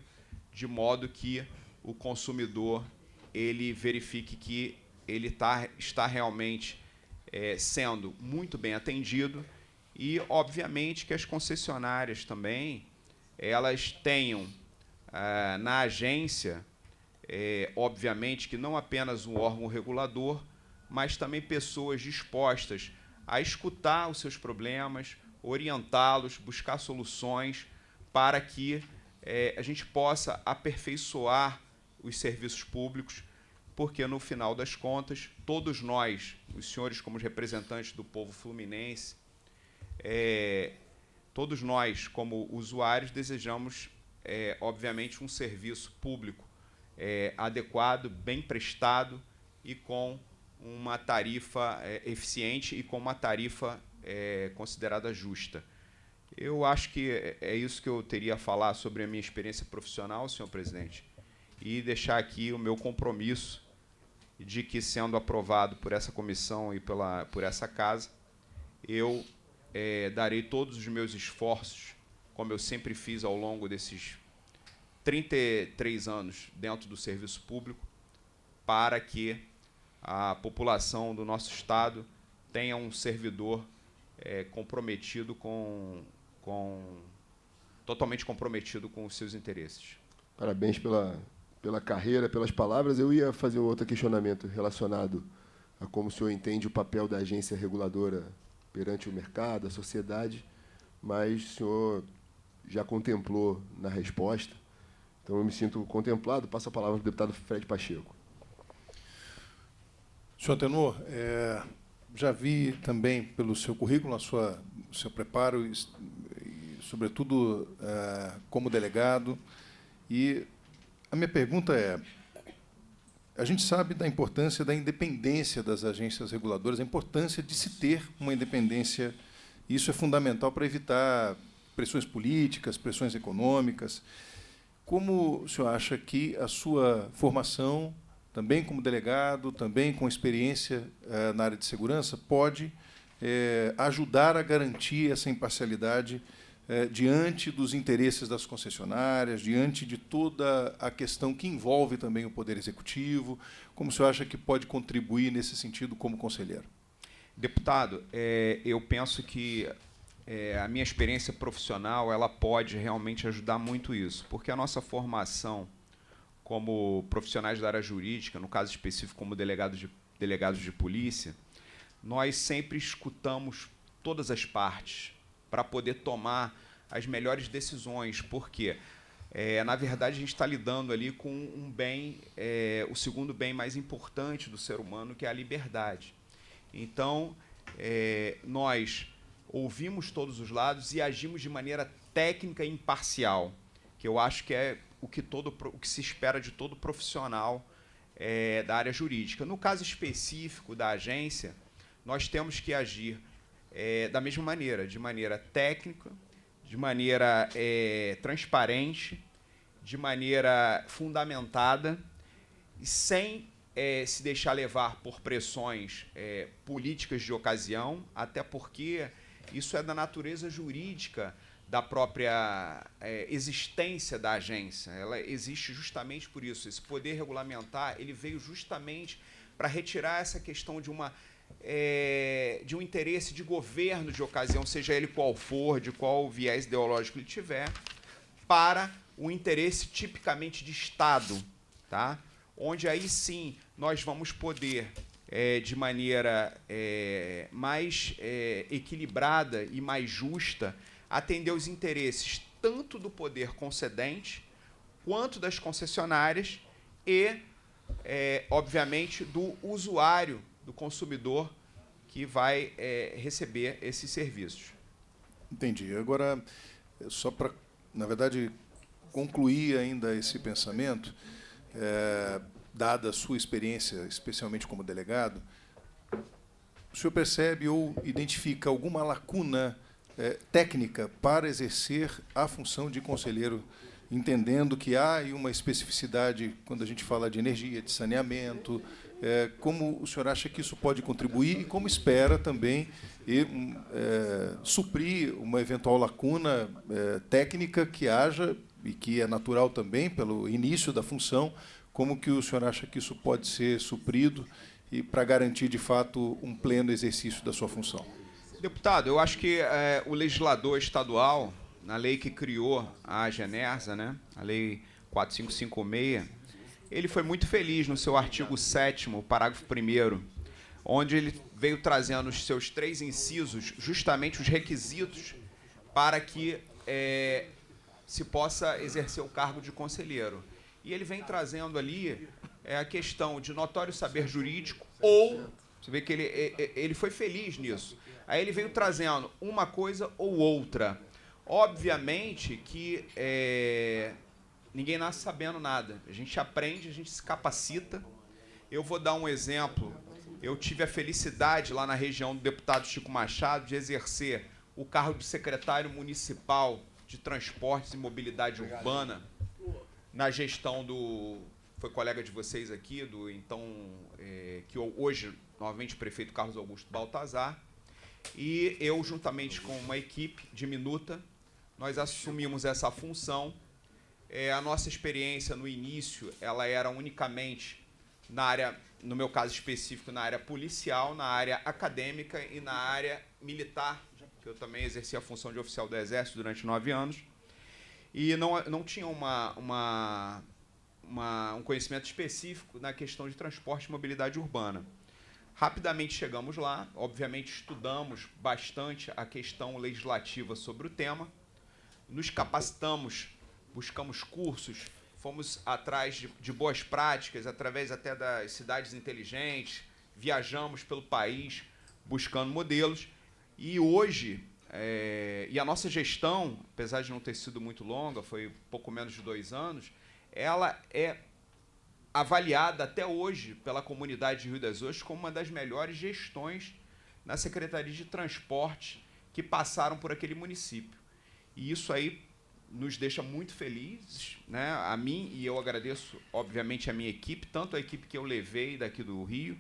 de modo que o consumidor ele verifique que ele está realmente sendo muito bem atendido e, obviamente, que as concessionárias também elas tenham na agência, obviamente, que não apenas um órgão regulador, mas também pessoas dispostas a escutar os seus problemas, orientá-los, buscar soluções para que a gente possa aperfeiçoar os serviços públicos, porque, no final das contas, todos nós, os senhores como representantes do povo fluminense, todos nós, como usuários, desejamos, obviamente, um serviço público adequado, bem prestado e com uma tarifa eficiente e com uma tarifa considerada justa. Eu acho que é isso que eu teria a falar sobre a minha experiência profissional, senhor presidente, e deixar aqui o meu compromisso de que, sendo aprovado por essa comissão e por essa casa, eu darei todos os meus esforços, como eu sempre fiz ao longo desses 33 anos dentro do serviço público, para que a população do nosso Estado tenha um servidor comprometido totalmente comprometido com os seus interesses. Parabéns pela carreira, pelas palavras. Eu ia fazer um outro questionamento relacionado a como o senhor entende o papel da agência reguladora perante o mercado, a sociedade, mas o senhor já contemplou na resposta, então eu me sinto contemplado. Passo a palavra para o deputado Fred Pacheco. Senhor Antenor, já vi também pelo seu currículo, o seu preparo, e, sobretudo, como delegado. E a minha pergunta é, a gente sabe da importância da independência das agências reguladoras, a importância de se ter uma independência. Isso é fundamental para evitar pressões políticas, pressões econômicas. Como o senhor acha que a sua formação, também como delegado, também com experiência na área de segurança, pode ajudar a garantir essa imparcialidade diante dos interesses das concessionárias, diante de toda a questão que envolve também o Poder Executivo? Como o senhor acha que pode contribuir nesse sentido como conselheiro? Deputado, eu penso que a minha experiência profissional ela pode realmente ajudar muito isso, porque a nossa formação como profissionais da área jurídica, no caso específico como delegados de polícia, nós sempre escutamos todas as partes para poder tomar as melhores decisões, porque, na verdade, a gente está lidando ali com um bem, o segundo bem mais importante do ser humano, que é a liberdade. Então, nós ouvimos todos os lados e agimos de maneira técnica e imparcial, que eu acho que é o que se espera de todo profissional da área jurídica. No caso específico da agência, nós temos que agir da mesma maneira, de maneira técnica, de maneira transparente, de maneira fundamentada, e sem se deixar levar por pressões políticas de ocasião, até porque isso é da natureza jurídica da própria existência da agência. Ela existe justamente por isso. Esse poder regulamentar ele veio justamente para retirar essa questão de um interesse de governo de ocasião, seja ele qual for, de qual viés ideológico ele tiver, para o interesse tipicamente de Estado, tá? Onde aí sim nós vamos poder, de maneira mais equilibrada e mais justa, atender os interesses tanto do poder concedente quanto das concessionárias e, obviamente, do usuário, do consumidor que vai receber esses serviços. Entendi. Agora, só para, na verdade, concluir ainda esse pensamento, dada a sua experiência, especialmente como delegado, o senhor percebe ou identifica alguma lacuna técnica para exercer a função de conselheiro, entendendo que há uma especificidade quando a gente fala de energia, de saneamento, como o senhor acha que isso pode contribuir e como espera também suprir uma eventual lacuna técnica que haja e que é natural também pelo início da função, como que o senhor acha que isso pode ser suprido e para garantir, de fato, um pleno exercício da sua função? Deputado, eu acho que o legislador estadual, na lei que criou a Agenersa, né, a Lei 4556, ele foi muito feliz no seu artigo 7º, parágrafo 1º, onde ele veio trazendo nos seus 3 incisos justamente os requisitos para que se possa exercer o cargo de conselheiro. E ele vem trazendo ali a questão de notório saber jurídico ou... Você vê que ele foi feliz nisso. Aí ele veio trazendo uma coisa ou outra. Obviamente que ninguém nasce sabendo nada. A gente aprende, a gente se capacita. Eu vou dar um exemplo. Eu tive a felicidade, lá na região do deputado Chico Machado, de exercer o cargo de secretário municipal de Transportes e Mobilidade Urbana, na gestão do... Foi colega de vocês aqui, do então... que hoje, novamente, o prefeito Carlos Augusto Baltazar. E eu, juntamente com uma equipe diminuta, nós assumimos essa função. A nossa experiência no início, ela era unicamente na área, no meu caso específico, na área policial, na área acadêmica e na área militar, que eu também exerci a função de oficial do Exército durante 9 anos. E não tinha um conhecimento específico na questão de transporte e mobilidade urbana. Rapidamente chegamos lá, obviamente estudamos bastante a questão legislativa sobre o tema, nos capacitamos, buscamos cursos, fomos atrás de boas práticas, através até das cidades inteligentes, viajamos pelo país buscando modelos, e hoje, e a nossa gestão, apesar de não ter sido muito longa, foi pouco menos de 2 anos, ela é avaliada até hoje pela comunidade de Rio das Ostras como uma das melhores gestões na Secretaria de Transporte que passaram por aquele município. E isso aí nos deixa muito felizes, né? A mim, e eu agradeço, obviamente, a minha equipe, tanto a equipe que eu levei daqui do Rio,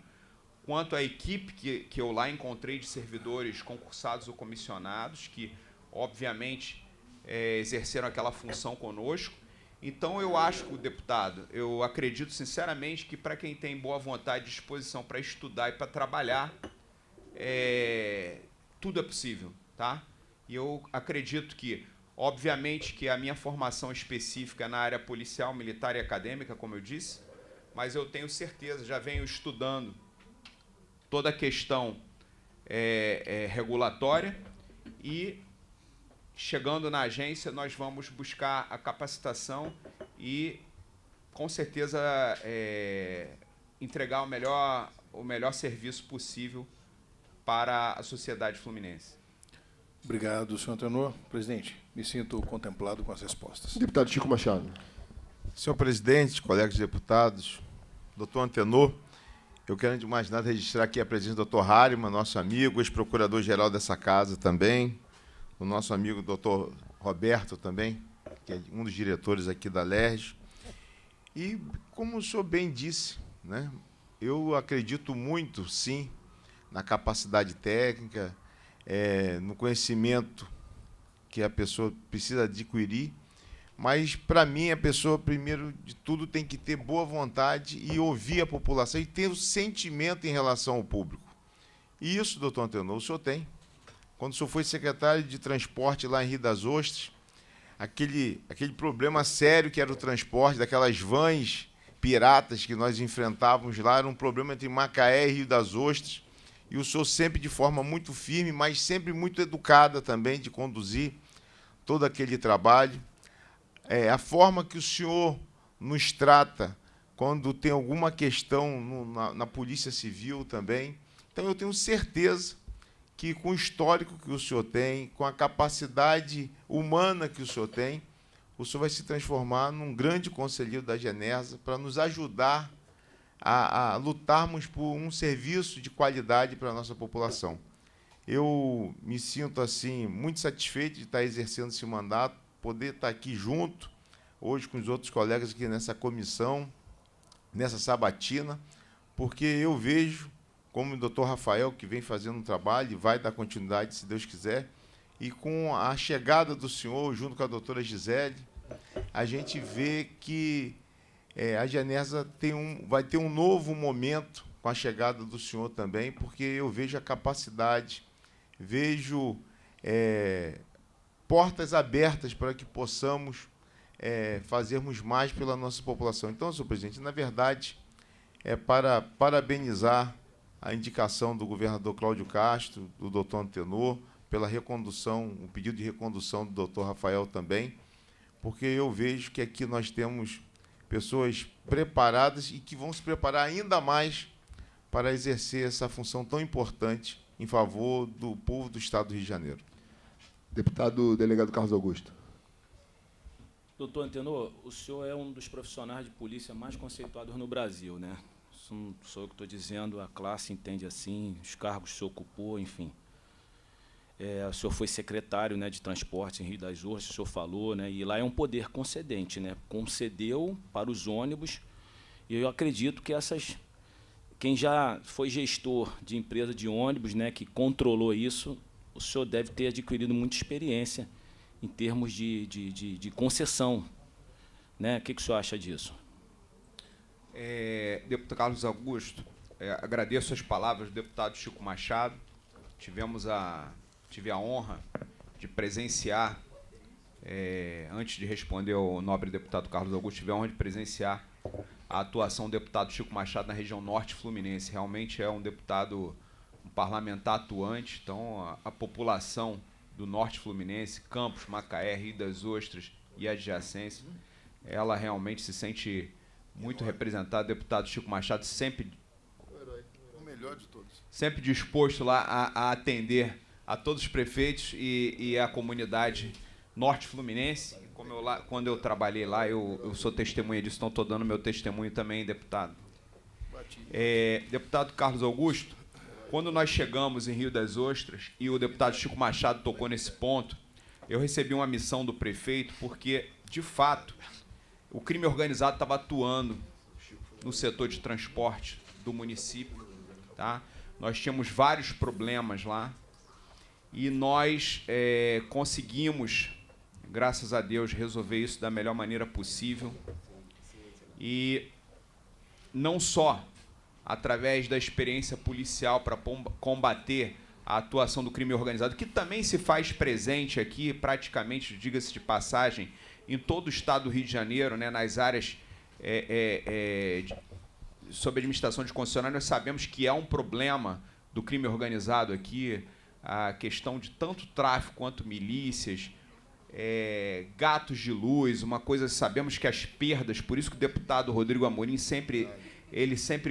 quanto a equipe que eu lá encontrei de servidores concursados ou comissionados, que, obviamente, exerceram aquela função conosco. Então, eu acho, deputado, eu acredito sinceramente que para quem tem boa vontade e disposição para estudar e para trabalhar, tudo é possível, tá? E eu acredito que, obviamente, que a minha formação específica é na área policial, militar e acadêmica, como eu disse, mas eu tenho certeza, já venho estudando toda a questão regulatória e, chegando na agência, nós vamos buscar a capacitação e, com certeza, entregar o melhor serviço possível para a sociedade fluminense. Obrigado, senhor Antenor. Presidente, me sinto contemplado com as respostas. Deputado Chico Machado. Senhor presidente, colegas deputados, doutor Antenor, eu quero, antes de mais nada, registrar aqui a presença do doutor Hariman, nosso amigo, ex-procurador-geral dessa casa também, o nosso amigo doutor Roberto também, que é um dos diretores aqui da LERJ. E, como o senhor bem disse, né, eu acredito muito, sim, na capacidade técnica, no conhecimento que a pessoa precisa adquirir, mas, para mim, a pessoa, primeiro de tudo, tem que ter boa vontade e ouvir a população e ter o sentimento em relação ao público. E isso, doutor Antenor, o senhor tem. Quando o senhor foi secretário de transporte lá em Rio das Ostras, aquele problema sério que era o transporte, daquelas vans piratas que nós enfrentávamos lá, era um problema entre Macaé e Rio das Ostras, e o senhor sempre de forma muito firme, mas sempre muito educada também de conduzir todo aquele trabalho. A forma que o senhor nos trata quando tem alguma questão na Polícia Civil também. Então, eu tenho certeza que, com o histórico que o senhor tem, com a capacidade humana que o senhor tem, o senhor vai se transformar num grande conselheiro da Genersa para nos ajudar a lutarmos por um serviço de qualidade para a nossa população. Eu me sinto, assim, muito satisfeito de estar exercendo esse mandato, poder estar aqui junto, hoje com os outros colegas aqui nessa comissão, nessa sabatina, porque eu vejo, como o doutor Rafael, que vem fazendo um trabalho e vai dar continuidade, se Deus quiser, e com a chegada do senhor, junto com a doutora Gisele, a gente vê que a Genersa vai ter um novo momento com a chegada do senhor também, porque eu vejo a capacidade, vejo portas abertas para que possamos fazermos mais pela nossa população. Então, senhor presidente, na verdade, para parabenizar a indicação do governador Cláudio Castro, do doutor Antenor, pela recondução, o pedido de recondução do doutor Rafael também, porque eu vejo que aqui nós temos pessoas preparadas e que vão se preparar ainda mais para exercer essa função tão importante em favor do povo do Estado do Rio de Janeiro. Deputado delegado Carlos Augusto. Doutor Antenor, o senhor é um dos profissionais de polícia mais conceituados no Brasil, né? Isso não sou eu que estou dizendo, a classe entende assim, os cargos que o senhor ocupou, enfim. O senhor foi secretário, né, de transporte em Rio das Ostras, o senhor falou, né, e lá é um poder concedente, né, concedeu para os ônibus, e eu acredito que quem já foi gestor de empresa de ônibus, né, que controlou isso, o senhor deve ter adquirido muita experiência em termos de concessão, né? O que o senhor acha disso? Deputado Carlos Augusto, agradeço as palavras do deputado Chico Machado. Tive a honra de presenciar, antes de responder ao nobre deputado Carlos Augusto, tive a honra de presenciar a atuação do deputado Chico Machado na região norte fluminense. Realmente é um parlamentar atuante, então a população do norte fluminense, Campos, Macaé, Rio das Ostras e adjacência, ela realmente se sente muito representada. O deputado Chico Machado sempre, o melhor de todos, sempre disposto lá a atender a todos os prefeitos e a comunidade norte fluminense. Quando eu trabalhei lá, eu sou testemunha disso, então estou dando meu testemunho também, deputado. Deputado Carlos Augusto, quando nós chegamos em Rio das Ostras, e o deputado Chico Machado tocou nesse ponto, eu recebi uma missão do prefeito, porque, de fato, o crime organizado estava atuando no setor de transporte do município. Tá? Nós tínhamos vários problemas lá, e nós conseguimos, graças a Deus, resolver isso da melhor maneira possível. E não só através da experiência policial para combater a atuação do crime organizado, que também se faz presente aqui, praticamente, diga-se de passagem, em todo o estado do Rio de Janeiro, né, nas áreas sob administração de concessionários. Nós sabemos que é um problema do crime organizado aqui, a questão de tanto tráfico quanto milícias, gatos de luz, uma coisa, sabemos que as perdas, por isso que o deputado Rodrigo Amorim sempre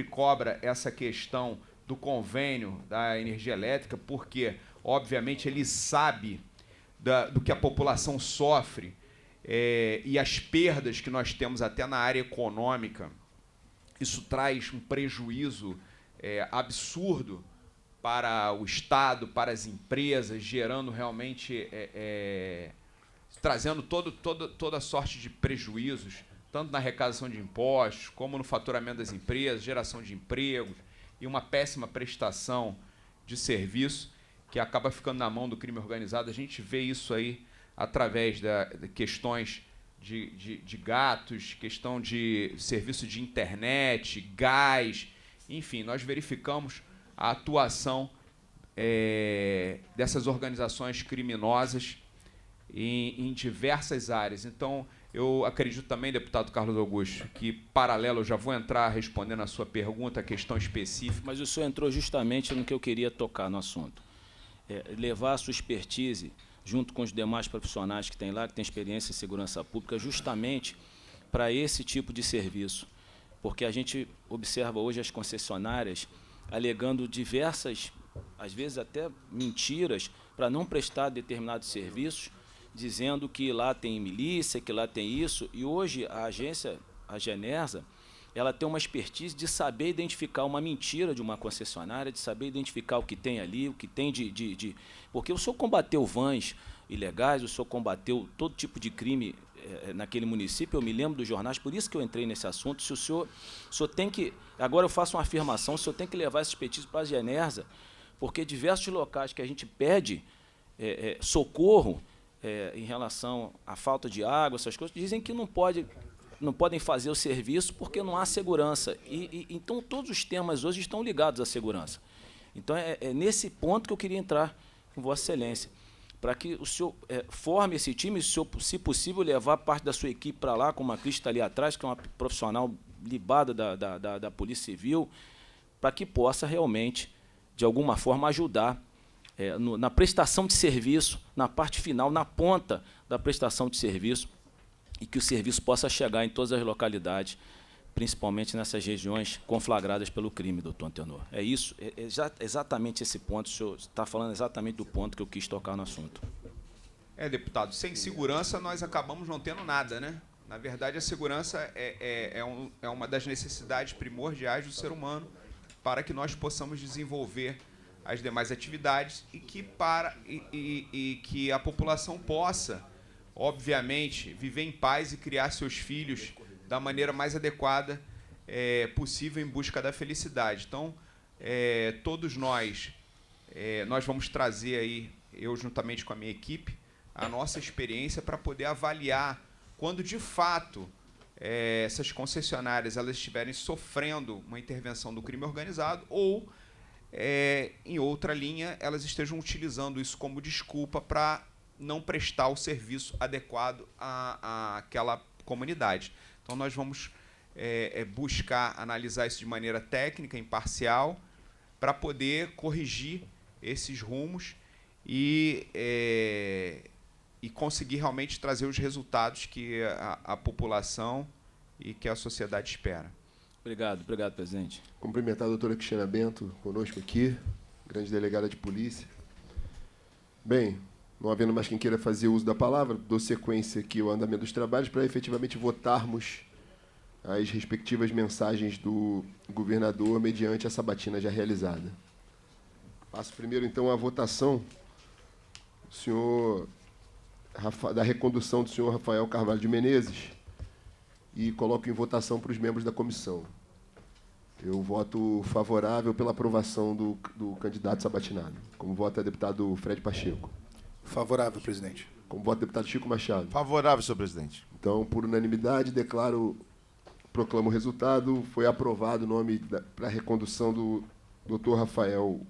cobra essa questão do convênio da energia elétrica, porque, obviamente, ele sabe do que a população sofre e as perdas que nós temos até na área econômica. Isso traz um prejuízo absurdo para o Estado, para as empresas, gerando realmente, trazendo toda sorte de prejuízos, tanto na arrecadação de impostos, como no faturamento das empresas, geração de empregos e uma péssima prestação de serviço que acaba ficando na mão do crime organizado. A gente vê isso aí através de questões de gatos, questão de serviço de internet, gás, enfim, nós verificamos a atuação dessas organizações criminosas em diversas áreas. Então, eu acredito também, deputado Carlos Augusto, que, paralelo, eu já vou entrar respondendo a sua pergunta, a questão específica. Mas o senhor entrou justamente no que eu queria tocar no assunto. Levar a sua expertise, junto com os demais profissionais que tem lá, que têm experiência em segurança pública, justamente para esse tipo de serviço. Porque a gente observa hoje as concessionárias alegando diversas, às vezes até mentiras, para não prestar determinados serviços, dizendo que lá tem milícia, que lá tem isso. E hoje a agência, a Genersa, ela tem uma expertise de saber identificar uma mentira de uma concessionária, de saber identificar o que tem ali, o que tem Porque o senhor combateu vans ilegais, o senhor combateu todo tipo de crime naquele município, eu me lembro dos jornais, por isso que eu entrei nesse assunto. Se o senhor tem que... Agora eu faço uma afirmação, o senhor tem que levar essa expertise para a Genersa, porque diversos locais que a gente pede socorro em relação à falta de água, essas coisas, dizem que não podem fazer o serviço porque não há segurança. Então, todos os temas hoje estão ligados à segurança. Então, é nesse ponto que eu queria entrar com Vossa Excelência, para que o senhor forme esse time, se possível, levar parte da sua equipe para lá, como a Cris está ali atrás, que é uma profissional libada da Polícia Civil, para que possa realmente, de alguma forma, ajudar na prestação de serviço, na parte final, na ponta da prestação de serviço, e que o serviço possa chegar em todas as localidades, principalmente nessas regiões conflagradas pelo crime, doutor Antenor. É isso, exatamente esse ponto, o senhor está falando exatamente do ponto que eu quis tocar no assunto. Deputado, sem segurança nós acabamos não tendo nada, né? Na verdade, a segurança é uma das necessidades primordiais do ser humano para que nós possamos desenvolver as demais atividades e que a população possa, obviamente, viver em paz e criar seus filhos da maneira mais adequada possível em busca da felicidade. Então, todos nós vamos trazer aí, eu juntamente com a minha equipe, a nossa experiência para poder avaliar quando, de fato, essas concessionárias elas estiverem sofrendo uma intervenção do crime organizado ou, em outra linha, elas estejam utilizando isso como desculpa para não prestar o serviço adequado àquela comunidade. Então, nós vamos buscar analisar isso de maneira técnica, imparcial, para poder corrigir esses rumos e conseguir realmente trazer os resultados que a população e que a sociedade espera. Obrigado, presidente. Cumprimentar a doutora Cristina Bento, conosco aqui, grande delegada de polícia. Bem, não havendo mais quem queira fazer uso da palavra, dou sequência aqui ao andamento dos trabalhos para efetivamente votarmos as respectivas mensagens do governador mediante a sabatina já realizada. Passo primeiro, então, à votação da recondução do senhor Rafael Carvalho de Menezes e coloco em votação para os membros da comissão. Eu voto favorável pela aprovação do candidato sabatinado. Como vota o deputado Fred Pacheco? Favorável, presidente. Como vota o deputado Chico Machado? Favorável, senhor presidente. Então, por unanimidade, proclamo o resultado. Foi aprovado o nome para a recondução do doutor Rafael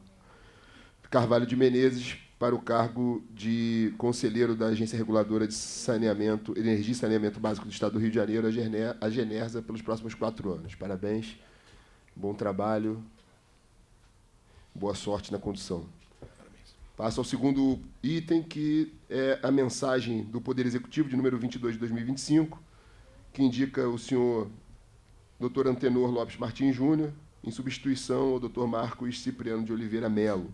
Carvalho de Menezes para o cargo de conselheiro da Agência Reguladora de Saneamento, Energia e Saneamento Básico do Estado do Rio de Janeiro, a Genersa, pelos próximos 4 anos. Parabéns, bom trabalho. Boa sorte na condução. Passo ao segundo item, que é a mensagem do Poder Executivo, de número 22 de 2025, que indica o senhor Dr. Antenor Lopes Martins Júnior, em substituição ao Dr. Marcos Cipriano de Oliveira Melo.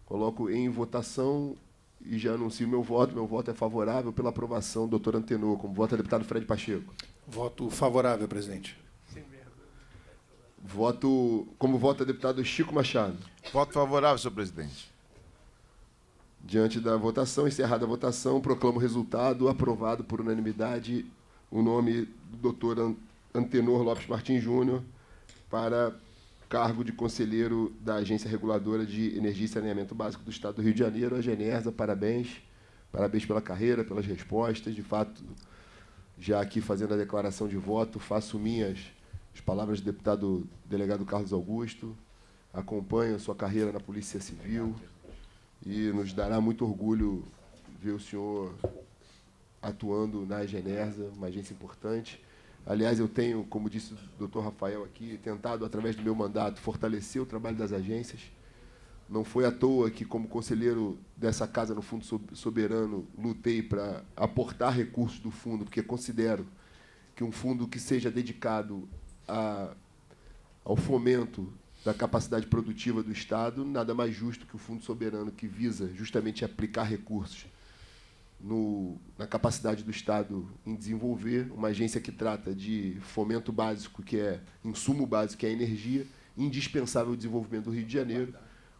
Coloco em votação e já anuncio meu voto. Meu voto é favorável pela aprovação do Dr. Antenor, como vota o deputado Fred Pacheco. Voto favorável, presidente. Como vota o deputado Chico Machado. Voto favorável, senhor presidente. Diante da votação, encerrada a votação, proclamo o resultado. Aprovado por unanimidade o nome do Dr. Antenor Lopes Martins Júnior para cargo de conselheiro da Agência Reguladora de Energia e Saneamento Básico do Estado do Rio de Janeiro, a Genersa. Parabéns. Parabéns pela carreira, pelas respostas. De fato, já aqui fazendo a declaração de voto, faço minhas as palavras do deputado delegado Carlos Augusto. Acompanho a sua carreira na Polícia Civil e nos dará muito orgulho ver o senhor atuando na Genersa, uma agência importante. Aliás, eu tenho, como disse o doutor Rafael aqui, tentado, através do meu mandato, fortalecer o trabalho das agências. Não foi à toa que, como conselheiro dessa casa no Fundo Soberano, lutei para aportar recursos do fundo, porque considero que um fundo que seja dedicado ao fomento da capacidade produtiva do Estado, nada mais justo que o Fundo Soberano, que visa justamente aplicar recursos na capacidade do Estado em desenvolver uma agência que trata de fomento básico, que é insumo básico, que é a energia, indispensável ao desenvolvimento do Rio de Janeiro.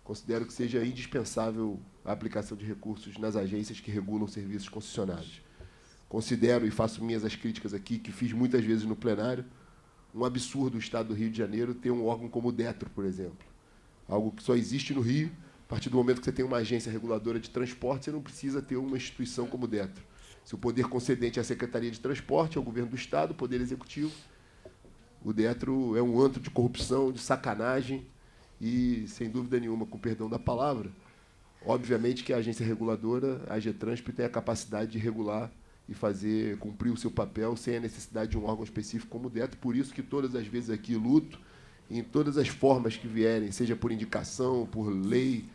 Considero que seja indispensável a aplicação de recursos nas agências que regulam serviços concessionários. Considero, e faço minhas as críticas aqui, que fiz muitas vezes no plenário, um absurdo o Estado do Rio de Janeiro ter um órgão como o DETRO, por exemplo. Algo que só existe no Rio. A partir do momento que você tem uma agência reguladora de transporte, você não precisa ter uma instituição como o DETRO. Se o poder concedente é a Secretaria de Transporte, é o governo do Estado, o poder executivo, o DETRO é um antro de corrupção, de sacanagem e, sem dúvida nenhuma, com perdão da palavra, obviamente que a agência reguladora, a AGETRANSP, tem a capacidade de regular e fazer cumprir o seu papel sem a necessidade de um órgão específico como o DETRO. Por isso que todas as vezes aqui luto, em todas as formas que vierem, seja por indicação, por lei,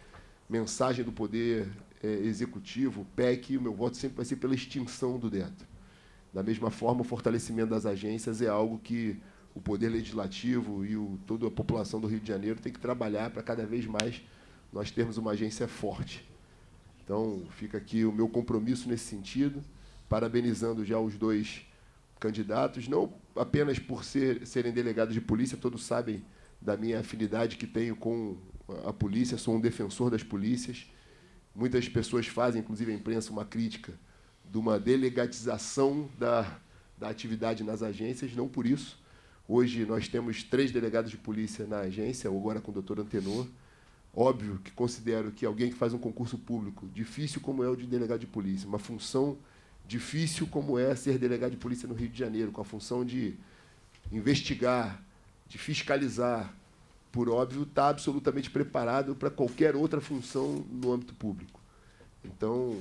mensagem do Poder Executivo, PEC, o meu voto sempre vai ser pela extinção do DETRO. Da mesma forma, o fortalecimento das agências é algo que o Poder Legislativo e toda a população do Rio de Janeiro tem que trabalhar para cada vez mais nós termos uma agência forte. Então, fica aqui o meu compromisso nesse sentido, parabenizando já os dois candidatos, não apenas por serem delegados de polícia, todos sabem da minha afinidade que tenho com a polícia, sou um defensor das polícias. Muitas pessoas fazem, inclusive a imprensa, uma crítica de uma delegatização da atividade nas agências, não por isso. Hoje nós temos 3 delegados de polícia na agência, agora com o doutor Antenor. Óbvio que considero que alguém que faz um concurso público, difícil como é o de delegado de polícia, uma função difícil como é ser delegado de polícia no Rio de Janeiro, com a função de investigar, de fiscalizar, por óbvio, está absolutamente preparado para qualquer outra função no âmbito público. Então,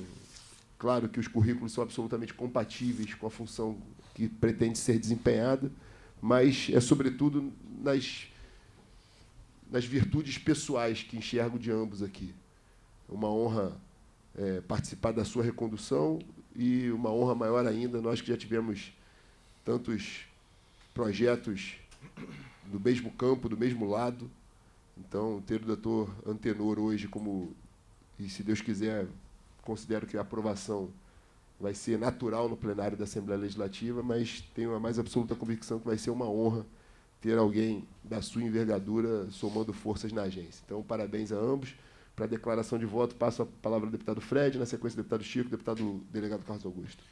claro que os currículos são absolutamente compatíveis com a função que pretende ser desempenhada, mas é, sobretudo, nas virtudes pessoais que enxergo de ambos aqui. É uma honra participar da sua recondução e uma honra maior ainda, nós que já tivemos tantos projetos do mesmo campo, do mesmo lado. Então, ter o doutor Antenor hoje como, e se Deus quiser, considero que a aprovação vai ser natural no plenário da Assembleia Legislativa, mas tenho a mais absoluta convicção que vai ser uma honra ter alguém da sua envergadura somando forças na agência. Então, parabéns a ambos. Para a declaração de voto, passo a palavra ao deputado Fred, na sequência, o deputado Chico, deputado delegado Carlos Augusto.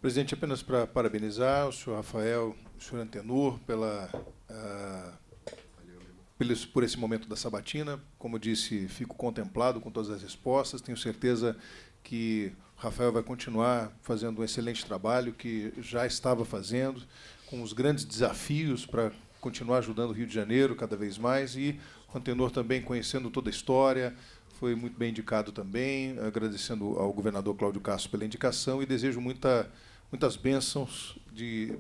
Presidente, apenas para parabenizar o senhor Rafael, o senhor Antenor, por esse momento da sabatina. Como eu disse, fico contemplado com todas as respostas. Tenho certeza que o Rafael vai continuar fazendo um excelente trabalho, que já estava fazendo, com os grandes desafios para continuar ajudando o Rio de Janeiro cada vez mais. E o Antenor também conhecendo toda a história, foi muito bem indicado também, agradecendo ao governador Cláudio Castro pela indicação e desejo muitas bênçãos,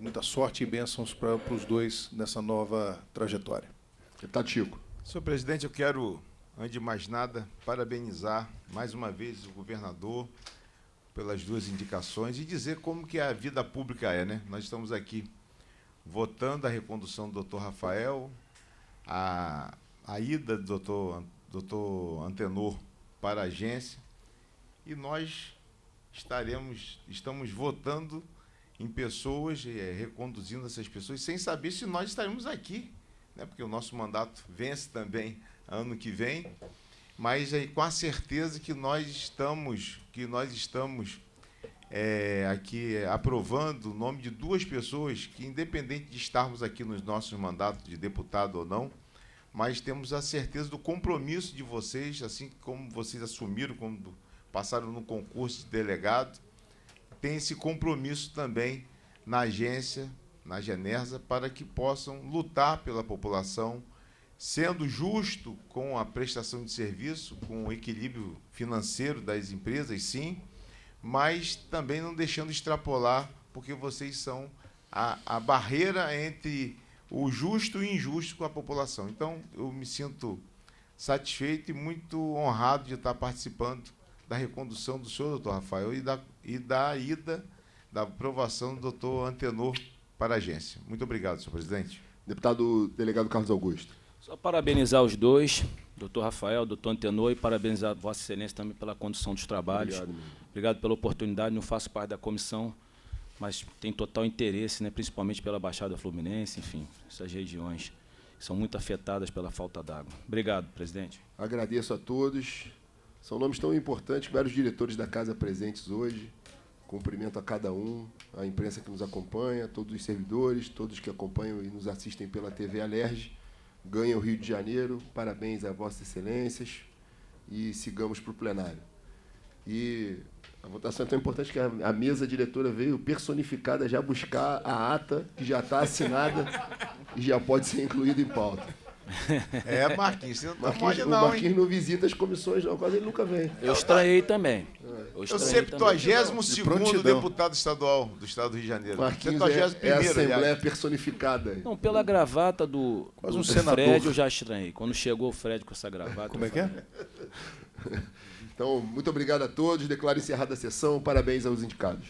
muita sorte e bênçãos para os dois nessa nova trajetória. Deputado Chico. Senhor presidente, eu quero antes de mais nada, parabenizar mais uma vez o governador pelas duas indicações e dizer como que a vida pública é, né? Nós estamos aqui votando a recondução do doutor Rafael, a ida do doutor Antenor para a agência, e nós estamos votando em pessoas, reconduzindo essas pessoas, sem saber se nós estaremos aqui, né? Porque o nosso mandato vence também ano que vem, mas com a certeza que nós estamos aqui aprovando o nome de duas pessoas que, independente de estarmos aqui nos nossos mandatos de deputado ou não, mas temos a certeza do compromisso de vocês, assim como vocês assumiram quando passaram no concurso de delegado, tem esse compromisso também na agência, na Genersa, para que possam lutar pela população, sendo justo com a prestação de serviço, com o equilíbrio financeiro das empresas, sim, mas também não deixando extrapolar, porque vocês são a barreira entre o justo e o injusto com a população. Então, eu me sinto satisfeito e muito honrado de estar participando da recondução do senhor, doutor Rafael, e da ida, da aprovação do doutor Antenor para a agência. Muito obrigado, senhor presidente. Deputado delegado Carlos Augusto. Só parabenizar os dois, doutor Rafael, doutor Antenor, e parabenizar Vossa Excelência também pela condução dos trabalhos. Obrigado pela oportunidade. Não faço parte da comissão, mas tenho total interesse, né, principalmente pela Baixada Fluminense, enfim, essas regiões são muito afetadas pela falta d'água. Obrigado, presidente. Agradeço a todos. São nomes tão importantes, vários diretores da casa presentes hoje. Cumprimento a cada um, a imprensa que nos acompanha, todos os servidores, todos que acompanham e nos assistem pela TV Alerj. Ganha o Rio de Janeiro, parabéns a Vossas Excelências e sigamos para o plenário. E a votação é tão importante que a mesa diretora veio personificada já buscar a ata que já está assinada e já pode ser incluída em pauta. Marquinhos, você não está O Marquinhos não visita as comissões, não, quase ele nunca vem. Eu estranhei também. Eu 72º deputado estadual do Estado do Rio de Janeiro. Marquinhos é a Assembleia personificada. Não, pela gravata do Fred, eu já estranhei. Quando chegou o Fred com essa gravata... Como é que é? Então, muito obrigado a todos. Declaro encerrada a sessão. Parabéns aos indicados.